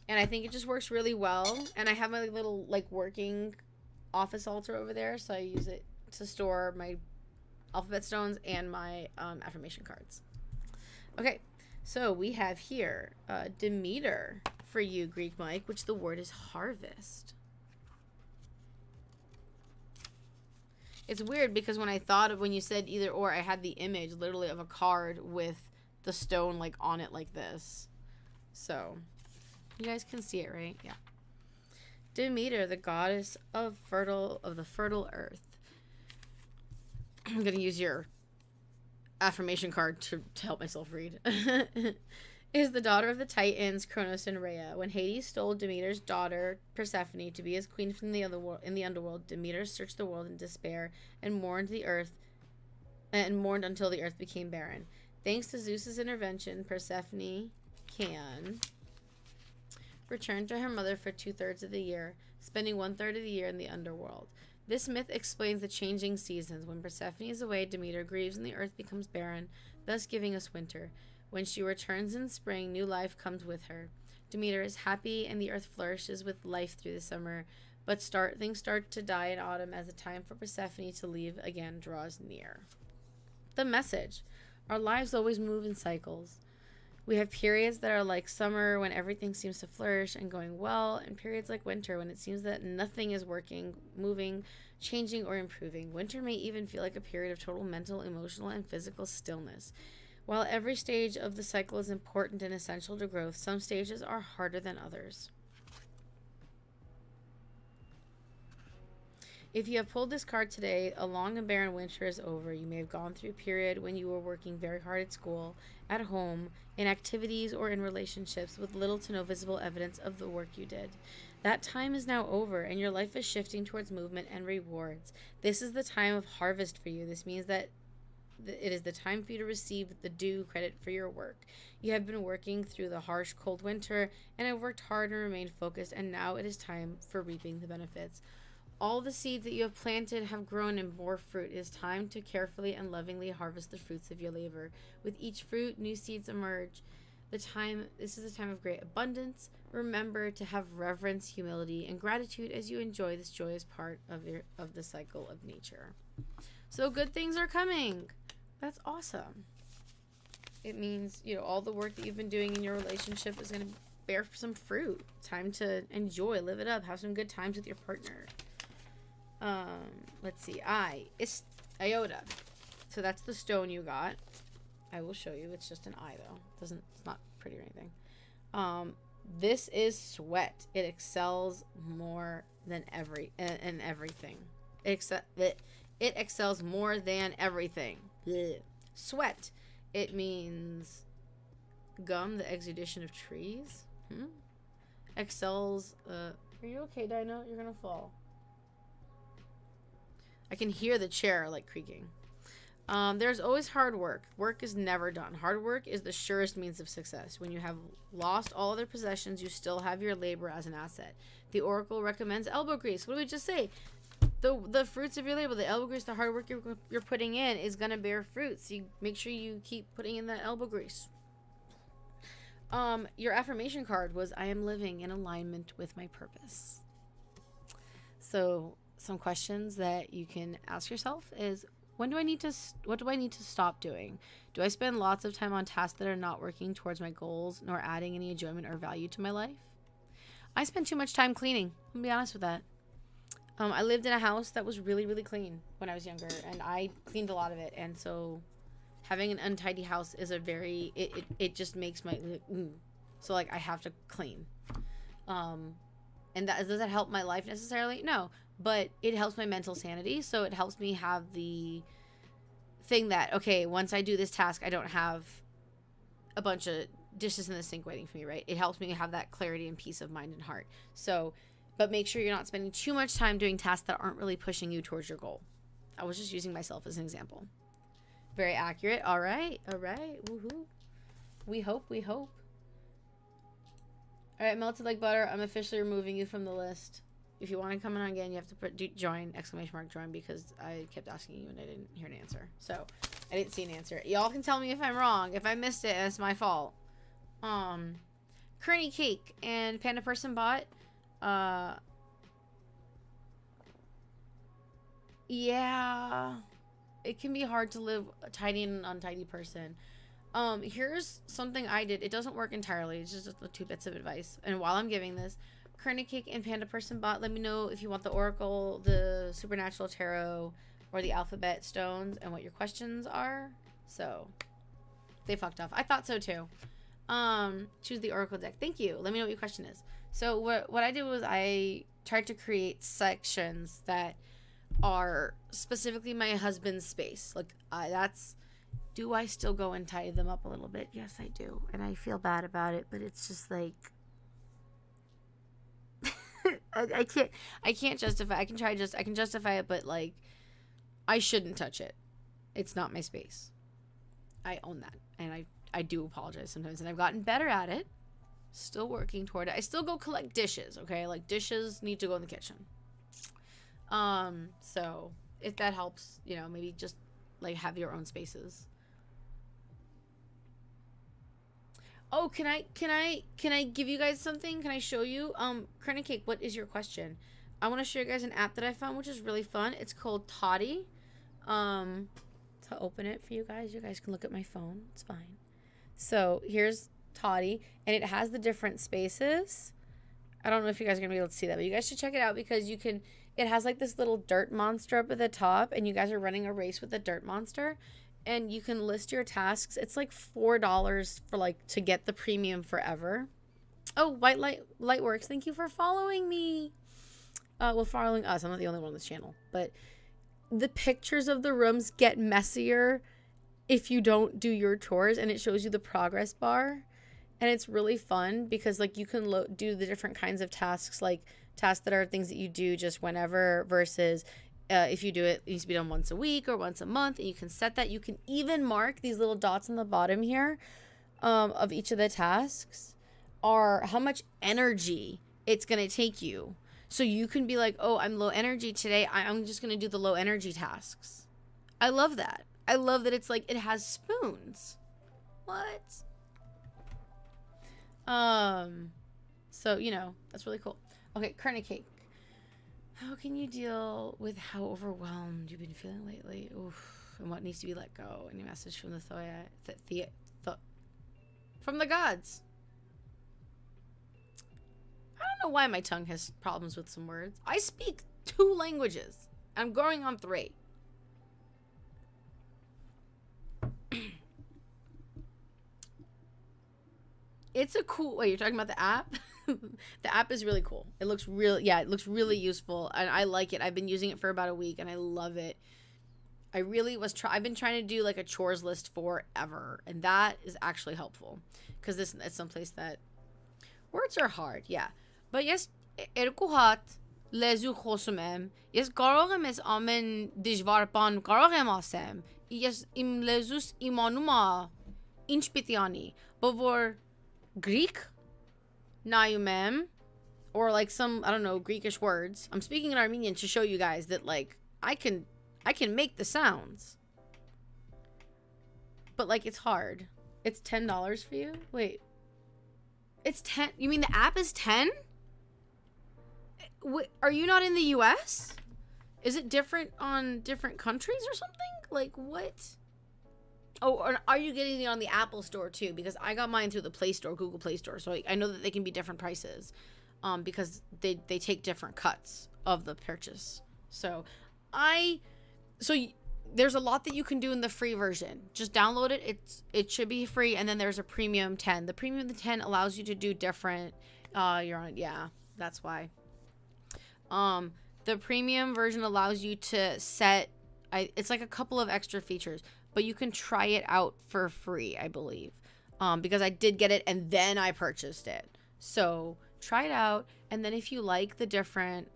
And I think it just works really well. And I have my little, like, working office altar over there. So I use it to store my alphabet stones and my affirmation cards. Okay. So we have here Demeter for you, Greek Mike, which the word is harvest. It's weird because when I thought of when you said either or, I had the image literally of a card with the stone like on it like this. So you guys can see it, right? Yeah. Demeter, the goddess of the fertile earth. I'm gonna use your affirmation card to help myself read. Is the daughter of the Titans, Kronos and Rhea. When Hades stole Demeter's daughter, Persephone, to be his queen from the underworld, Demeter searched the world in despair and mourned until the earth became barren. Thanks to Zeus's intervention, Persephone can return to her mother for 2/3 of the year, spending 1/3 of the year in the underworld. This myth explains the changing seasons. When Persephone is away, Demeter grieves and the earth becomes barren, thus giving us winter. When she returns in spring, new life comes with her. Demeter is happy and the earth flourishes with life through the summer, but things start to die in autumn as the time for Persephone to leave again draws near. The message. Our lives always move in cycles. We have periods that are like summer when everything seems to flourish and going well, and periods like winter when it seems that nothing is working, moving, changing, or improving. Winter may even feel like a period of total mental, emotional, and physical stillness. While every stage of the cycle is important and essential to growth, some stages are harder than others. If you have pulled this card today, a long and barren winter is over. You may have gone through a period when you were working very hard at school, at home, in activities, or in relationships with little to no visible evidence of the work you did. That time is now over, and your life is shifting towards movement and rewards. This is the time of harvest for you. This means that it is the time for you to receive the due credit for your work. You have been working through the harsh, cold winter and have worked hard and remained focused, and now it is time for reaping the benefits. All the seeds that you have planted have grown and bore fruit. It is time to carefully and lovingly harvest the fruits of your labor. With each fruit, new seeds emerge. This is a time of great abundance. Remember to have reverence, humility, and gratitude as you enjoy this joyous part of the cycle of nature. So good things are coming. That's awesome. It means, all the work that you've been doing in your relationship is going to bear some fruit. Time to enjoy, live it up, have some good times with your partner. Let's see. Iota. So that's the stone you got. I will show you. It's just an eye though. It's not pretty or anything. This is sweat. It excels more than everything. It excels more than everything. Blech. Sweat. It means gum, the exudation of trees. Excels. Are you okay, Dino? You're gonna fall. I can hear the chair like creaking. There's always hard work. Work is never done. Hard work is the surest means of success. When you have lost all other possessions, you still have your labor as an asset. The Oracle recommends elbow grease. What did we just say? The fruits of your labor, the elbow grease, the hard work you're putting in is gonna bear fruits. So you make sure you keep putting in that elbow grease. Your affirmation card was, I am living in alignment with my purpose. So some questions that you can ask yourself is, what do I need to stop doing? Do I spend lots of time on tasks that are not working towards my goals, nor adding any enjoyment or value to my life? I spend too much time cleaning. I'm gonna be honest with that. I lived in a house that was really, really clean when I was younger, and I cleaned a lot of it. And so having an untidy house is a very, it just makes my, so like I have to clean. And does that help my life necessarily? No, but it helps my mental sanity. So it helps me have the thing that, okay, once I do this task, I don't have a bunch of dishes in the sink waiting for me, right? It helps me have that clarity and peace of mind and heart. So, but make sure you're not spending too much time doing tasks that aren't really pushing you towards your goal. I was just using myself as an example. Very accurate. All right. All right. Woohoo. We hope. We hope. All right. Melted like butter. I'm officially removing you from the list. If you want to come in again, you have to put join, join, because I kept asking you and I didn't hear an answer. So I didn't see an answer. Y'all can tell me if I'm wrong. If I missed it, it's my fault. Kearney Cake and Panda Person Bot. Yeah, it can be hard to live a tidy and untidy person. Here's something I did. It doesn't work entirely. It's just the 2 bits of advice. And while I'm giving this, Kearney Cake and Panda Person Bot, let me know if you want the Oracle, the Supernatural Tarot, or the Alphabet Stones, and what your questions are. So they fucked off. I thought so too. Choose the Oracle deck. Thank you. Let me know what your question is. So what I did was I tried to create sections that are specifically my husband's space. Like do I still go and tie them up a little bit? Yes, I do. And I feel bad about it, but it's just like I can't justify. I can justify it, but like I shouldn't touch it. It's not my space. I own that. And I do apologize sometimes, and I've gotten better at it. Still working toward it. I still go collect dishes, okay? Like dishes need to go in the kitchen. So if that helps, you know, maybe just like have your own spaces. Oh, can I give you guys something? Can I show you? Kearney Cake, what is your question? I want to show you guys an app that I found, which is really fun. It's called Toddy. To open it for you guys can look at my phone. It's fine. So here's Toddy, and it has the different spaces. I don't know if you guys are gonna be able to see that, but you guys should check it out, because it has like this little dirt monster up at the top, and you guys are running a race with the dirt monster, and you can list your tasks. It's like $4 for like to get the premium forever. Oh, White Lightworks, thank you for following me. Well, following us. I'm not the only one on this channel, but the pictures of the rooms get messier if you don't do your chores, and it shows you the progress bar. And it's really fun because like you can do the different kinds of tasks, like tasks that are things that you do just whenever, versus if you do it needs to be done once a week or once a month, and you can set that. You can even mark these little dots on the bottom here of each of the tasks are how much energy it's going to take you. So you can be like, oh, I'm low energy today. I'm just going to do the low energy tasks. I love that. I love that it's like it has spoons. What? So, you know, that's really cool. Okay, Kearney Cake. How can you deal with how overwhelmed you've been feeling lately? Oof. And what needs to be let go? Any message from from the gods? I don't know why my tongue has problems with some words. I speak 2 languages. I'm going on 3. It's a cool... Wait, you're talking about the app? The app is really cool. It looks it looks really useful, and I like it. I've been using it for about a week, and I love it. I really was I've been trying to do like a chores list forever, and that is actually helpful, because it's someplace that Words are hard, yeah. But yes, երկու հատ լեզու խոսում եմ, ես կարող եմ ես ամեն դժվար բան կարող եմ ասեմ, ես իմ լեզուս իմանում ա ինչ պիտի անի, but որ Greek նայում եմ, or like some, I don't know, Greekish words. I'm speaking in Armenian to show you guys that like I can make the sounds. But like it's hard. It's $10 for you? Wait. It's 10. You mean the app is 10? Are you not in the US? Is it different on different countries or something? Like what? Oh, or are you getting it on the Apple Store too? Because I got mine through the Play Store, Google Play Store. So I know that they can be different prices. Because they take different cuts of the purchase. So there's a lot that you can do in the free version. Just download it. It should be free. And then there's a premium 10. The premium 10 allows you to do different. You're on it. Yeah, that's why. The premium version allows you to set. It's like a couple of extra features, but you can try it out for free, I believe. Because I did get it and then I purchased it. So try it out, and then if you like the different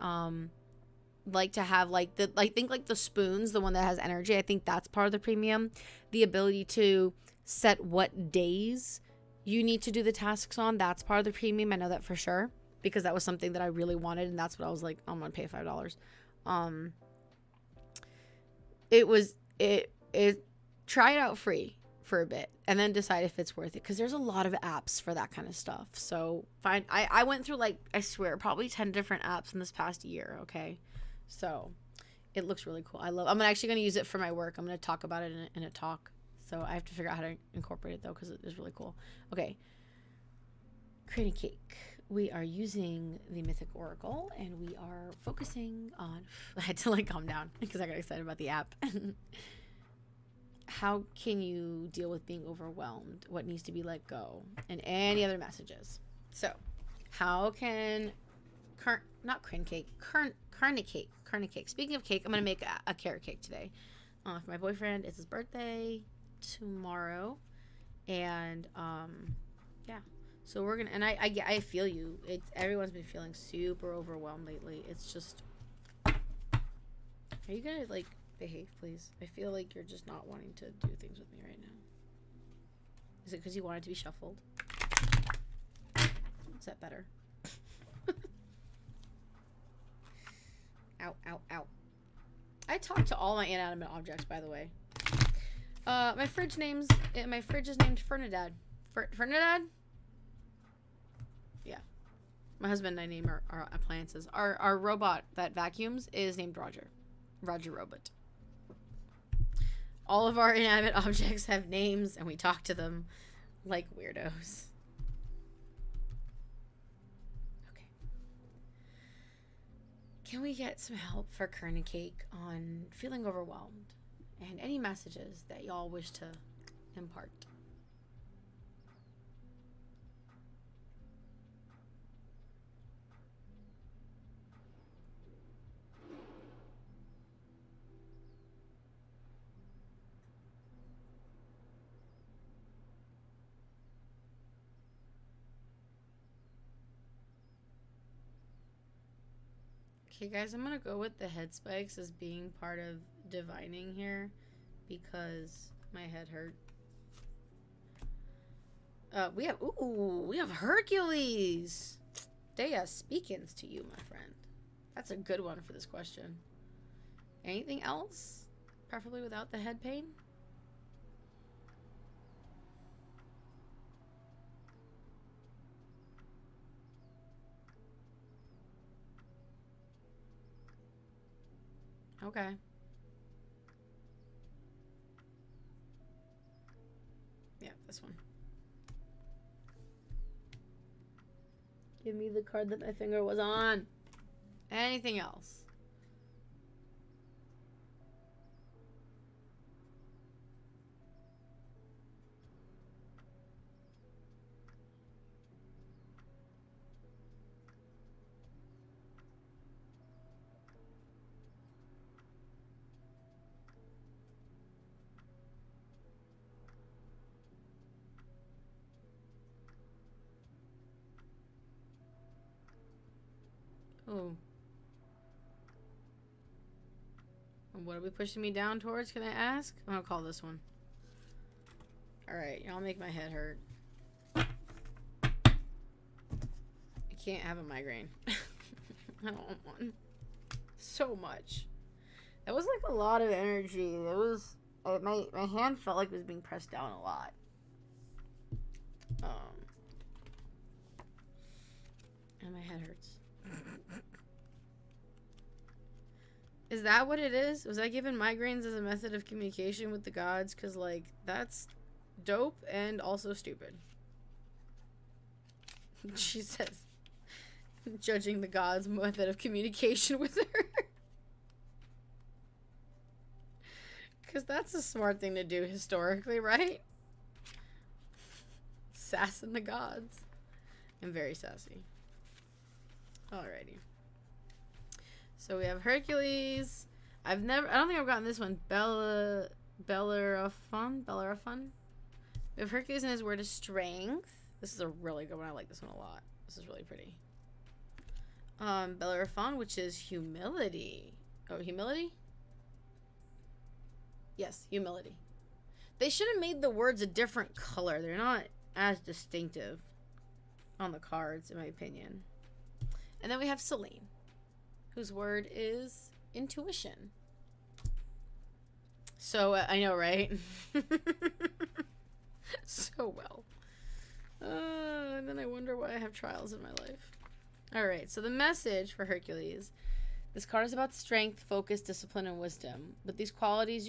like to have like the think like the spoons, the one that has energy, I think that's part of the premium. The ability to set what days you need to do the tasks on, that's part of the premium. I know that for sure because that was something that I really wanted, and that's what I was like, I'm gonna pay $5. It try it out free for a bit and then decide if it's worth it, because there's a lot of apps for that kind of stuff. So fine, I went through like, I swear, probably 10 different apps in this past year. Okay, so it looks really cool. I'm actually going to use it for my work. I'm going to talk about it in a talk, so I have to figure out how to incorporate it though, because it is really cool. Okay, creating cake. We are using the Mythic Oracle and we are focusing on I had to like calm down because I got excited about the app. How can you deal with being overwhelmed? What needs to be let go? And any other messages. So, how can carrot cake. Speaking of cake, I'm gonna make a carrot cake today. For my boyfriend, it's his birthday tomorrow, and yeah. So we're gonna, and I feel you. Everyone's been feeling super overwhelmed lately. It's just, are you gonna like behave, please? I feel like you're just not wanting to do things with me right now. Is it because you want it to be shuffled? Is that better? Ow, ow, ow. I talk to all my inanimate objects, by the way. My fridge is named Fernandad. Fernandad? Yeah. My husband and I name our appliances. Our robot that vacuums is named Roger. Roger Robot. All of our inanimate objects have names, and we talk to them like weirdos. Okay. Can we get some help for Kern and Cake on feeling overwhelmed? And any messages that y'all wish to impart? Okay, guys, I'm gonna go with the head spikes as being part of divining here because my head hurt. We have Hercules. They are speakings to you, my friend. That's a good one for this question. Anything else? Preferably without the head pain? Okay. Yeah, this one. Give me the card that my finger was on. Anything else? Oh. And what are we pushing me down towards, can I ask? I'm gonna call this one. Alright, y'all make my head hurt. I can't have a migraine. I don't want one. So much. That was like a lot of energy. It was... my hand felt like it was being pressed down a lot. And my head hurts. Is that what it is? Was I given migraines as a method of communication with the gods? Because, like, that's dope and also stupid. She says, judging the gods' method of communication with her. Because that's a smart thing to do historically, right? Sassing the gods. I'm very sassy. Alrighty. So we have Hercules. I don't think I've gotten this one. Bellerophon. We have Hercules and his word is strength. This is a really good one. I like this one a lot. This is really pretty. Bellerophon, which is humility. Oh, humility? Yes, humility. They should have made the words a different color. They're not as distinctive on the cards, in my opinion. And then we have Selene, whose word is intuition. So, I know, right? So well. And then I wonder why I have trials in my life. Alright, so the message for Hercules. This card is about strength, focus, discipline, and wisdom. With these qualities,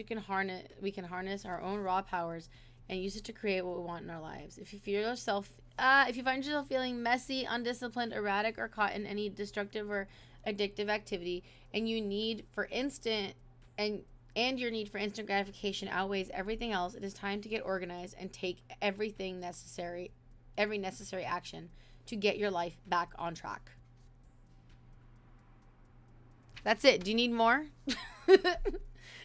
we can harness our own raw powers and use it to create what we want in our lives. If you find yourself feeling messy, undisciplined, erratic, or caught in any destructive or addictive activity, and your need for instant gratification outweighs everything else, it is time to get organized and take every necessary action to get your life back on track. That's it. Do you need more?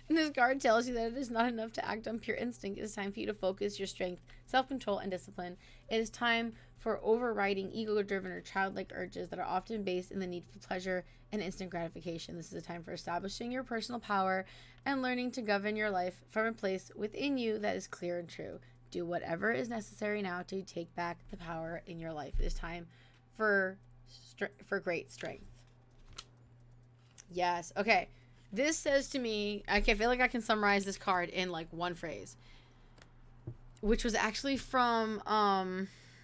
And this card tells you that it is not enough to act on pure instinct. It is time for you to focus your strength, self-control, and discipline. It is time for overriding ego-driven or childlike urges that are often based in the need for pleasure and instant gratification. This is a time for establishing your personal power and learning to govern your life from a place within you that is clear and true. Do whatever is necessary now to take back the power in your life. It is time for great strength. Yes. Okay. This says to me, I feel like I can summarize this card in like one phrase, which was actually from,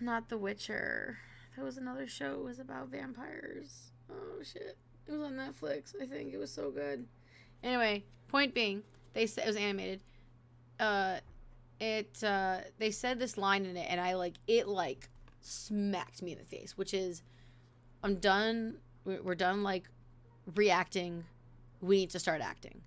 not The Witcher. That was another show. It was about vampires. Oh shit. It was on Netflix. I think it was so good. Anyway, point being, they said it was animated. They said this line in it, and it smacked me in the face, which is, I'm done. We're done reacting. We need to start acting.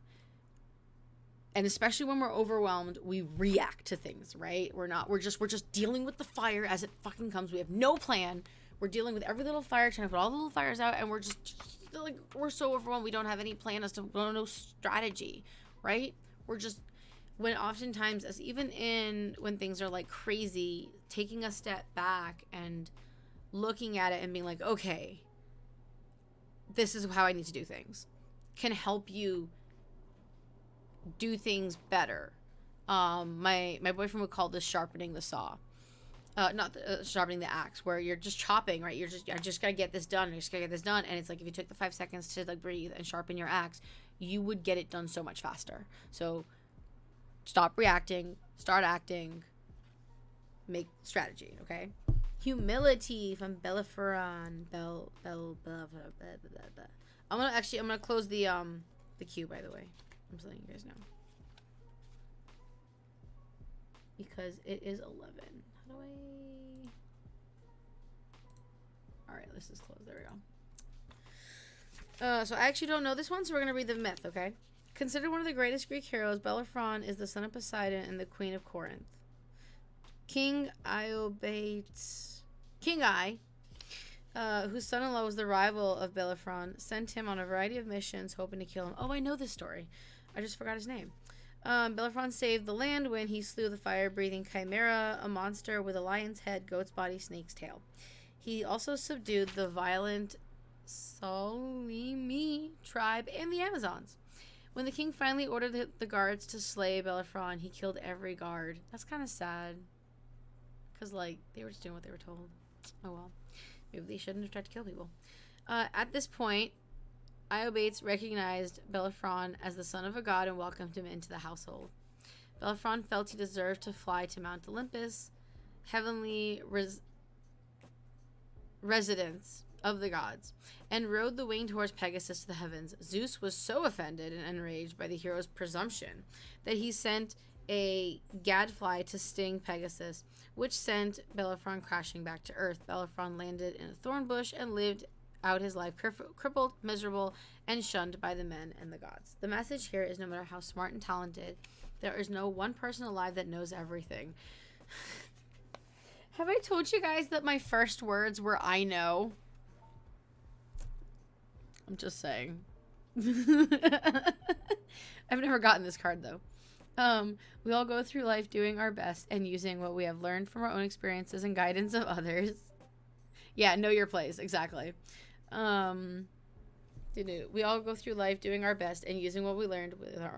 And especially when we're overwhelmed, we react to things, right? We're just dealing with the fire as it fucking comes. We have no plan. We're dealing with every little fire, trying to put all the little fires out, and we're just we're so overwhelmed. We don't have any plan we don't have no strategy, right? When oftentimes, as even when things are crazy, taking a step back and looking at it and being like, okay, this is how I need to do things, can help you do things better. My boyfriend would call this sharpening the saw. Not sharpening the axe, where you're just chopping, right? I just gotta get this done. And it's like, if you took the 5 seconds to breathe and sharpen your axe, you would get it done so much faster. So stop reacting, start acting, make strategy, okay? Humility from Bellerophon. I'm gonna close the queue, by the way. I'm just letting you guys know. Because it is 11. How do I... Alright, this is closed. There we go. So I actually don't know this one, so we're gonna read the myth, okay? Considered one of the greatest Greek heroes, Bellerophon is the son of Poseidon and the queen of Corinth. King I, whose son-in-law was the rival of Bellerophon, sent him on a variety of missions, hoping to kill him. Oh, I know this story. I just forgot his name. Bellerophon saved the land when he slew the fire-breathing Chimera, a monster with a lion's head, goat's body, snake's tail. He also subdued the violent Salimi tribe and the Amazons. When the king finally ordered the guards to slay Bellerophon, he killed every guard. That's kind of sad. Because, like, they were just doing what they were told. Oh, well. Maybe they shouldn't have tried to kill people. At this point, Iobates recognized Bellerophon as the son of a god and welcomed him into the household. Bellerophon felt he deserved to fly to Mount Olympus, heavenly residence of the gods, and rode the winged horse Pegasus to the heavens. Zeus was so offended and enraged by the hero's presumption that he sent a gadfly to sting Pegasus, which sent Bellerophon crashing back to Earth. Bellerophon landed in a thorn bush and lived out his life crippled, miserable, and shunned by the men and the gods. The message here is no matter how smart and talented, there is no one person alive that knows everything. Have I told you guys that my first words were I know? I'm just saying. I've never gotten this card though. We all go through life doing our best and using what we have learned from our own experiences and guidance of others. Yeah, know your place. Exactly. We all go through life doing our best and using what we learned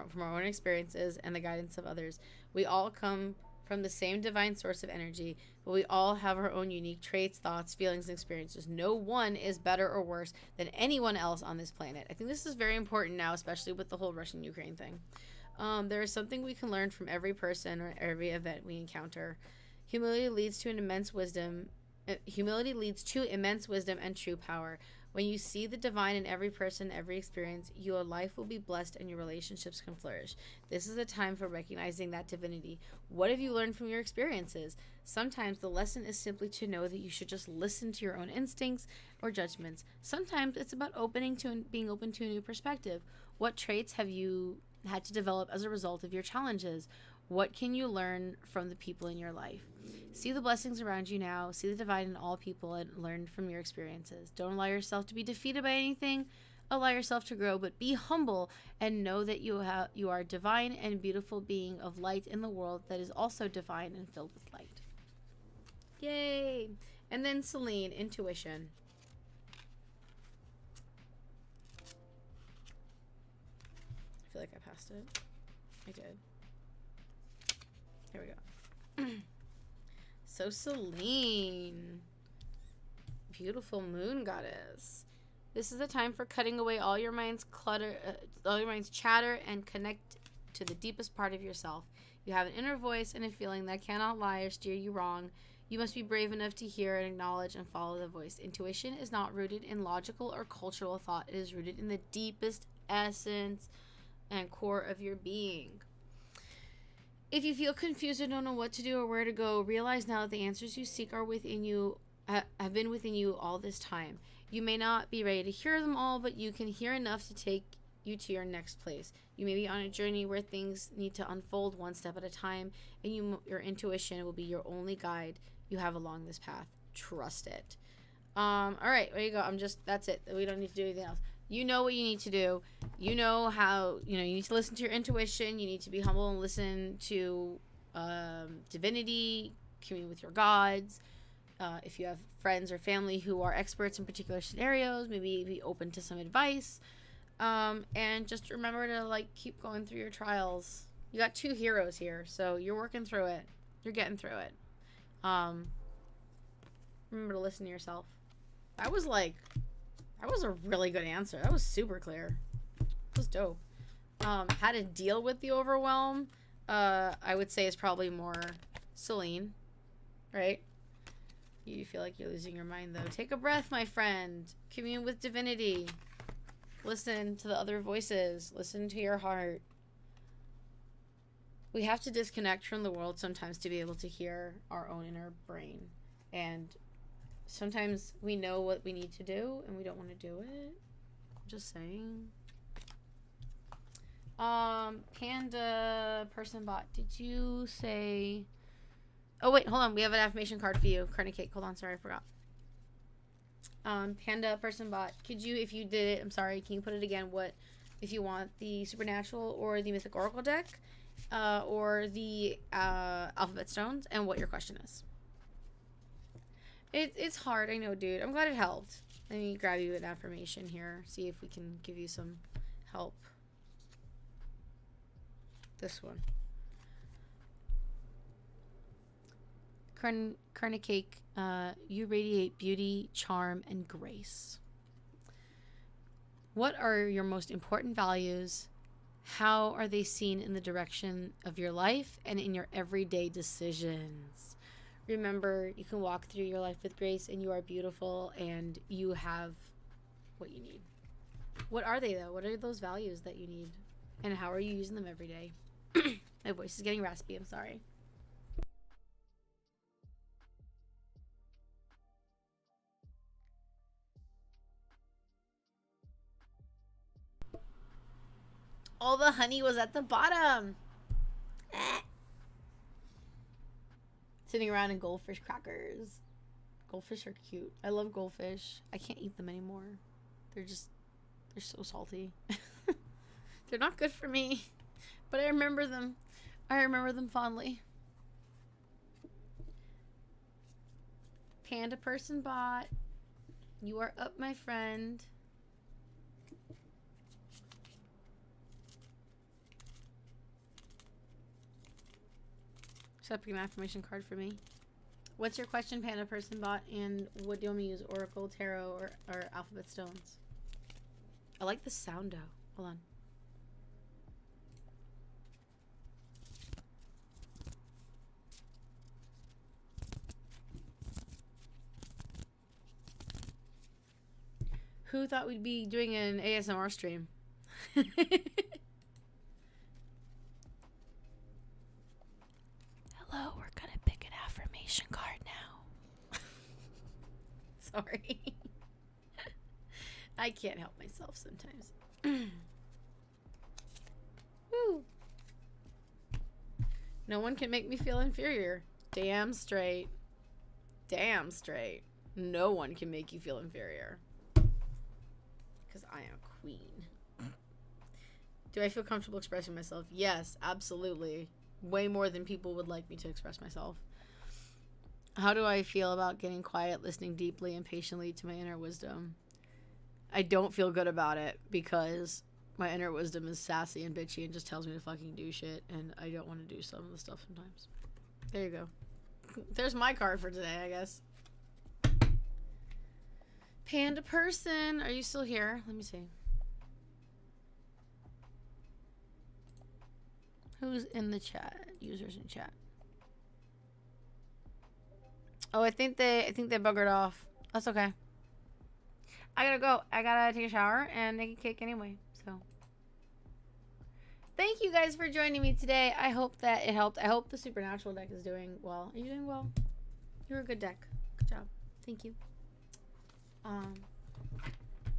from our own experiences and the guidance of others. We all come from the same divine source of energy, but we all have our own unique traits, thoughts, feelings, and experiences. No one is better or worse than anyone else on this planet. I think this is very important now, especially with the whole Russian-Ukraine thing. There is something we can learn from every person or every event we encounter. Humility leads to immense wisdom and true power. When you see the divine in every person, every experience, your life will be blessed and your relationships can flourish. This is a time for recognizing that divinity. What have you learned from your experiences? Sometimes the lesson is simply to know that you should just listen to your own instincts or judgments. Sometimes it's about being open to a new perspective. What traits have you had to develop as a result of your challenges? What can you learn from the people in your life? See the blessings around you now. See the divine in all people and learn from your experiences. Don't allow yourself to be defeated by anything. Allow yourself to grow, but be humble and know that you are a divine and beautiful being of light in the world that is also divine and filled with light. Yay! And then Celine, intuition. I feel like I passed it. I did. Here we go. So Celine, beautiful moon goddess. This is the time for cutting away all your mind's chatter, and connect to the deepest part of yourself. You have an inner voice and a feeling that cannot lie or steer you wrong. You must be brave enough to hear and acknowledge and follow the voice. Intuition is not rooted in logical or cultural thought. It is rooted in the deepest essence and core of your being. If you feel confused or don't know what to do or where to go, realize now that the answers you seek are within you, have been within you all this time. You may not be ready to hear them all, but you can hear enough to take you to your next place. You may be on a journey where things need to unfold one step at a time, and your intuition will be your only guide you have along this path. Trust it. All right, there you go. That's it. We don't need to do anything else. You know what you need to do. You know how, you need to listen to your intuition. You need to be humble and listen to divinity, commune with your gods. If you have friends or family who are experts in particular scenarios, maybe be open to some advice. And just remember to, keep going through your trials. You got 2 heroes here, so you're working through it. You're getting through it. Remember to listen to yourself. That was a really good answer. That was super clear. That was dope. How to deal with the overwhelm, I would say is probably more Celine, right? You feel like you're losing your mind, though. Take a breath, my friend. Commune with divinity. Listen to the other voices. Listen to your heart. We have to disconnect from the world sometimes to be able to hear our own inner brain. And sometimes we know what we need to do and we don't want to do it. I'm just saying. Panda person bot, did you say... Oh, wait, hold on. We have an affirmation card for you. Carney Cake. Hold on. Sorry, I forgot. Panda person bot, could you, if you did it, I'm sorry, can you put it again? What, if you want the Supernatural or the Mythic Oracle deck, or the Alphabet Stones, and what your question is? It's hard, I know, dude. I'm glad it helped. Let me grab you an affirmation here. See if we can give you some help. This one. Karna Cake, you radiate beauty, charm, and grace. What are your most important values? How are they seen in the direction of your life and in your everyday decisions? Remember, you can walk through your life with grace, and you are beautiful, and you have what you need. What are they, though? What are those values that you need? And how are you using them every day? My voice is getting raspy. I'm sorry. All the honey was at the bottom. Sitting around in goldfish crackers. Goldfish are cute. I love goldfish. I can't eat them anymore. They're so salty. They're not good for me. But I remember them. I remember them fondly. Panda person bot. You are up, my friend. Set up an affirmation card for me. What's your question, Panda Person Bot? And what do you want me to use? Oracle, Tarot, or Alphabet Stones? I like the sound though. Hold on. Who thought we'd be doing an ASMR stream? Hello, we're gonna pick an affirmation card now. Sorry. I can't help myself sometimes. Woo. No one can make me feel inferior. Damn straight. Damn straight. No one can make you feel inferior. Because I am a queen. Do I feel comfortable expressing myself? Yes, absolutely. Way more than people would like me to express myself. How do I feel about getting quiet, listening deeply and patiently to my inner wisdom? I don't feel good about it because my inner wisdom is sassy and bitchy and just tells me to fucking do shit, and I don't want to do some of the stuff sometimes. There you go. There's my card for today, I guess. Panda person, are you still here? Let me see. Who's in the chat? Users in chat. Oh, I think they buggered off. That's okay. I gotta go. I gotta take a shower and make a cake anyway. So, thank you guys for joining me today. I hope that it helped. I hope the supernatural deck is doing well. Are you doing well? You're a good deck. Good job. Thank you.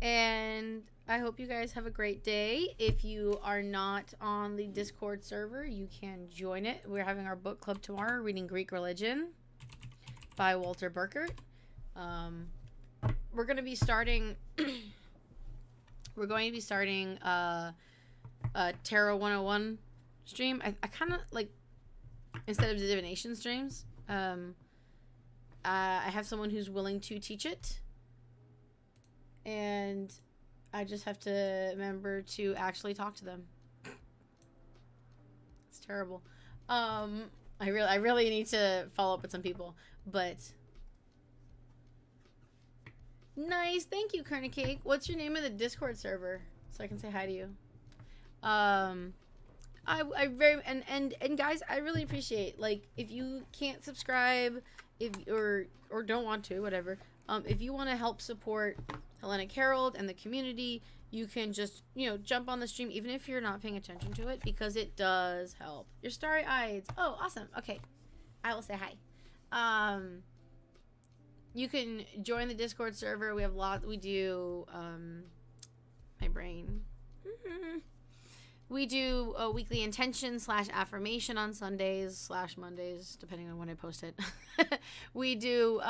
And I hope you guys have a great day. If you are not on the Discord server, you can join it. We're having our book club tomorrow, reading Greek Religion by Walter Burkert. We're going to be starting a Tarot 101 stream. I kind of like, instead of the divination streams, I have someone who's willing to teach it. And I just have to remember to actually talk to them. It's terrible. I really need to follow up with some people, but nice. Thank you, Kerna Cake. What's your name of the Discord server so I can say hi to you? I very and guys, I really appreciate, like, if you can't subscribe, if or don't want to, whatever. If you want to help support Hellenicherald and the community, you can just, jump on the stream, even if you're not paying attention to it, because it does help. You're starry-eyed. Oh, awesome. Okay. I will say hi. You can join the Discord server. We have we do, my brain. We do a weekly intention / affirmation on Sundays / Mondays, depending on when I post it. We do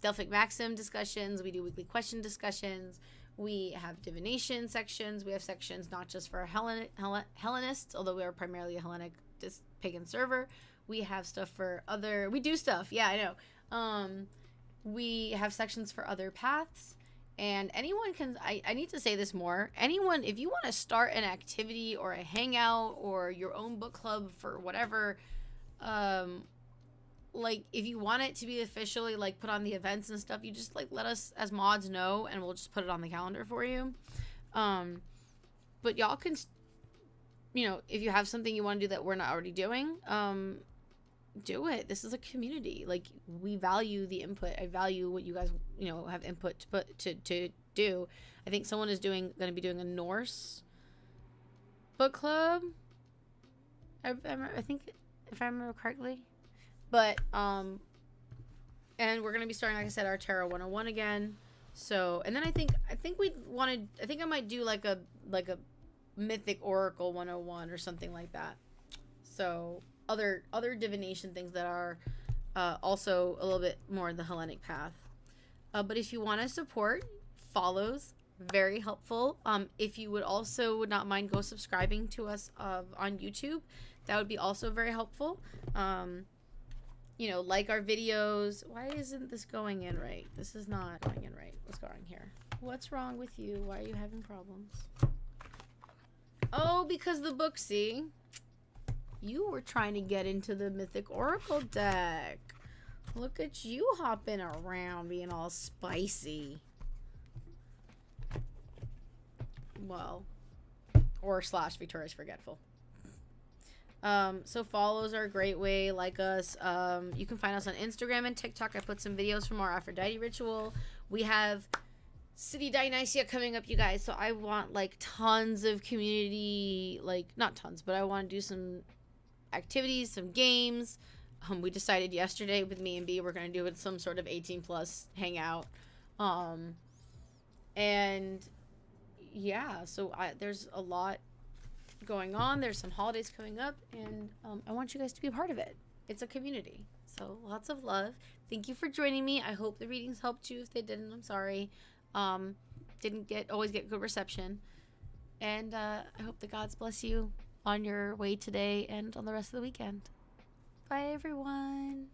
Delphic Maxim discussions. We do weekly question discussions. We have divination sections. We have sections not just for Hellenists, although we are primarily a Hellenic pagan server. We have stuff for we do stuff. Yeah, I know. We have sections for other paths. And anyone can, I need to say this more. Anyone, if you want to start an activity or a hangout or your own book club for whatever, like if you want it to be officially like put on the events and stuff, you just like let us as mods know and we'll just put it on the calendar for you. But y'all can, you know, if you have something you want to do that we're not already doing, do it. This is a community. Like, we value the input. I value what you guys, you know, have input to put to do. I think someone is going to be doing a Norse book club. I think, if I remember correctly. But and we're going to be starting, like I said, our Tarot 101 again. So, and then I think we wanted, I think I might do like a Mythic Oracle 101 or something like that. So, other divination things that are also a little bit more in the Hellenic path. But if you want to support, follows, very helpful. If you would not mind go subscribing to us on YouTube, that would be also very helpful. You know, like our videos. Why isn't this going in right? This is not going in right. What's going on here? What's wrong with you? Why are you having problems? Oh, because the book, see? You were trying to get into the Mythic Oracle deck. Look at you hopping around being all spicy. Well, or / Victorious Forgetful. So follows are a great way. Like us. You can find us on Instagram and TikTok. I put some videos from our Aphrodite ritual. We have City Dionysia coming up, you guys. So I want like tons of community, like not tons, but I want to do some activities, some games. We decided yesterday with me and B we're going to do it some sort of 18 plus hangout. And yeah, so there's a lot going on. There's some holidays coming up, and I want you guys to be a part of it. It's a community. So lots of love. Thank you for joining me. I hope the readings helped you. If they didn't, I'm sorry. Didn't always get good reception. And I hope the gods bless you on your way today and on the rest of the weekend. Bye, everyone.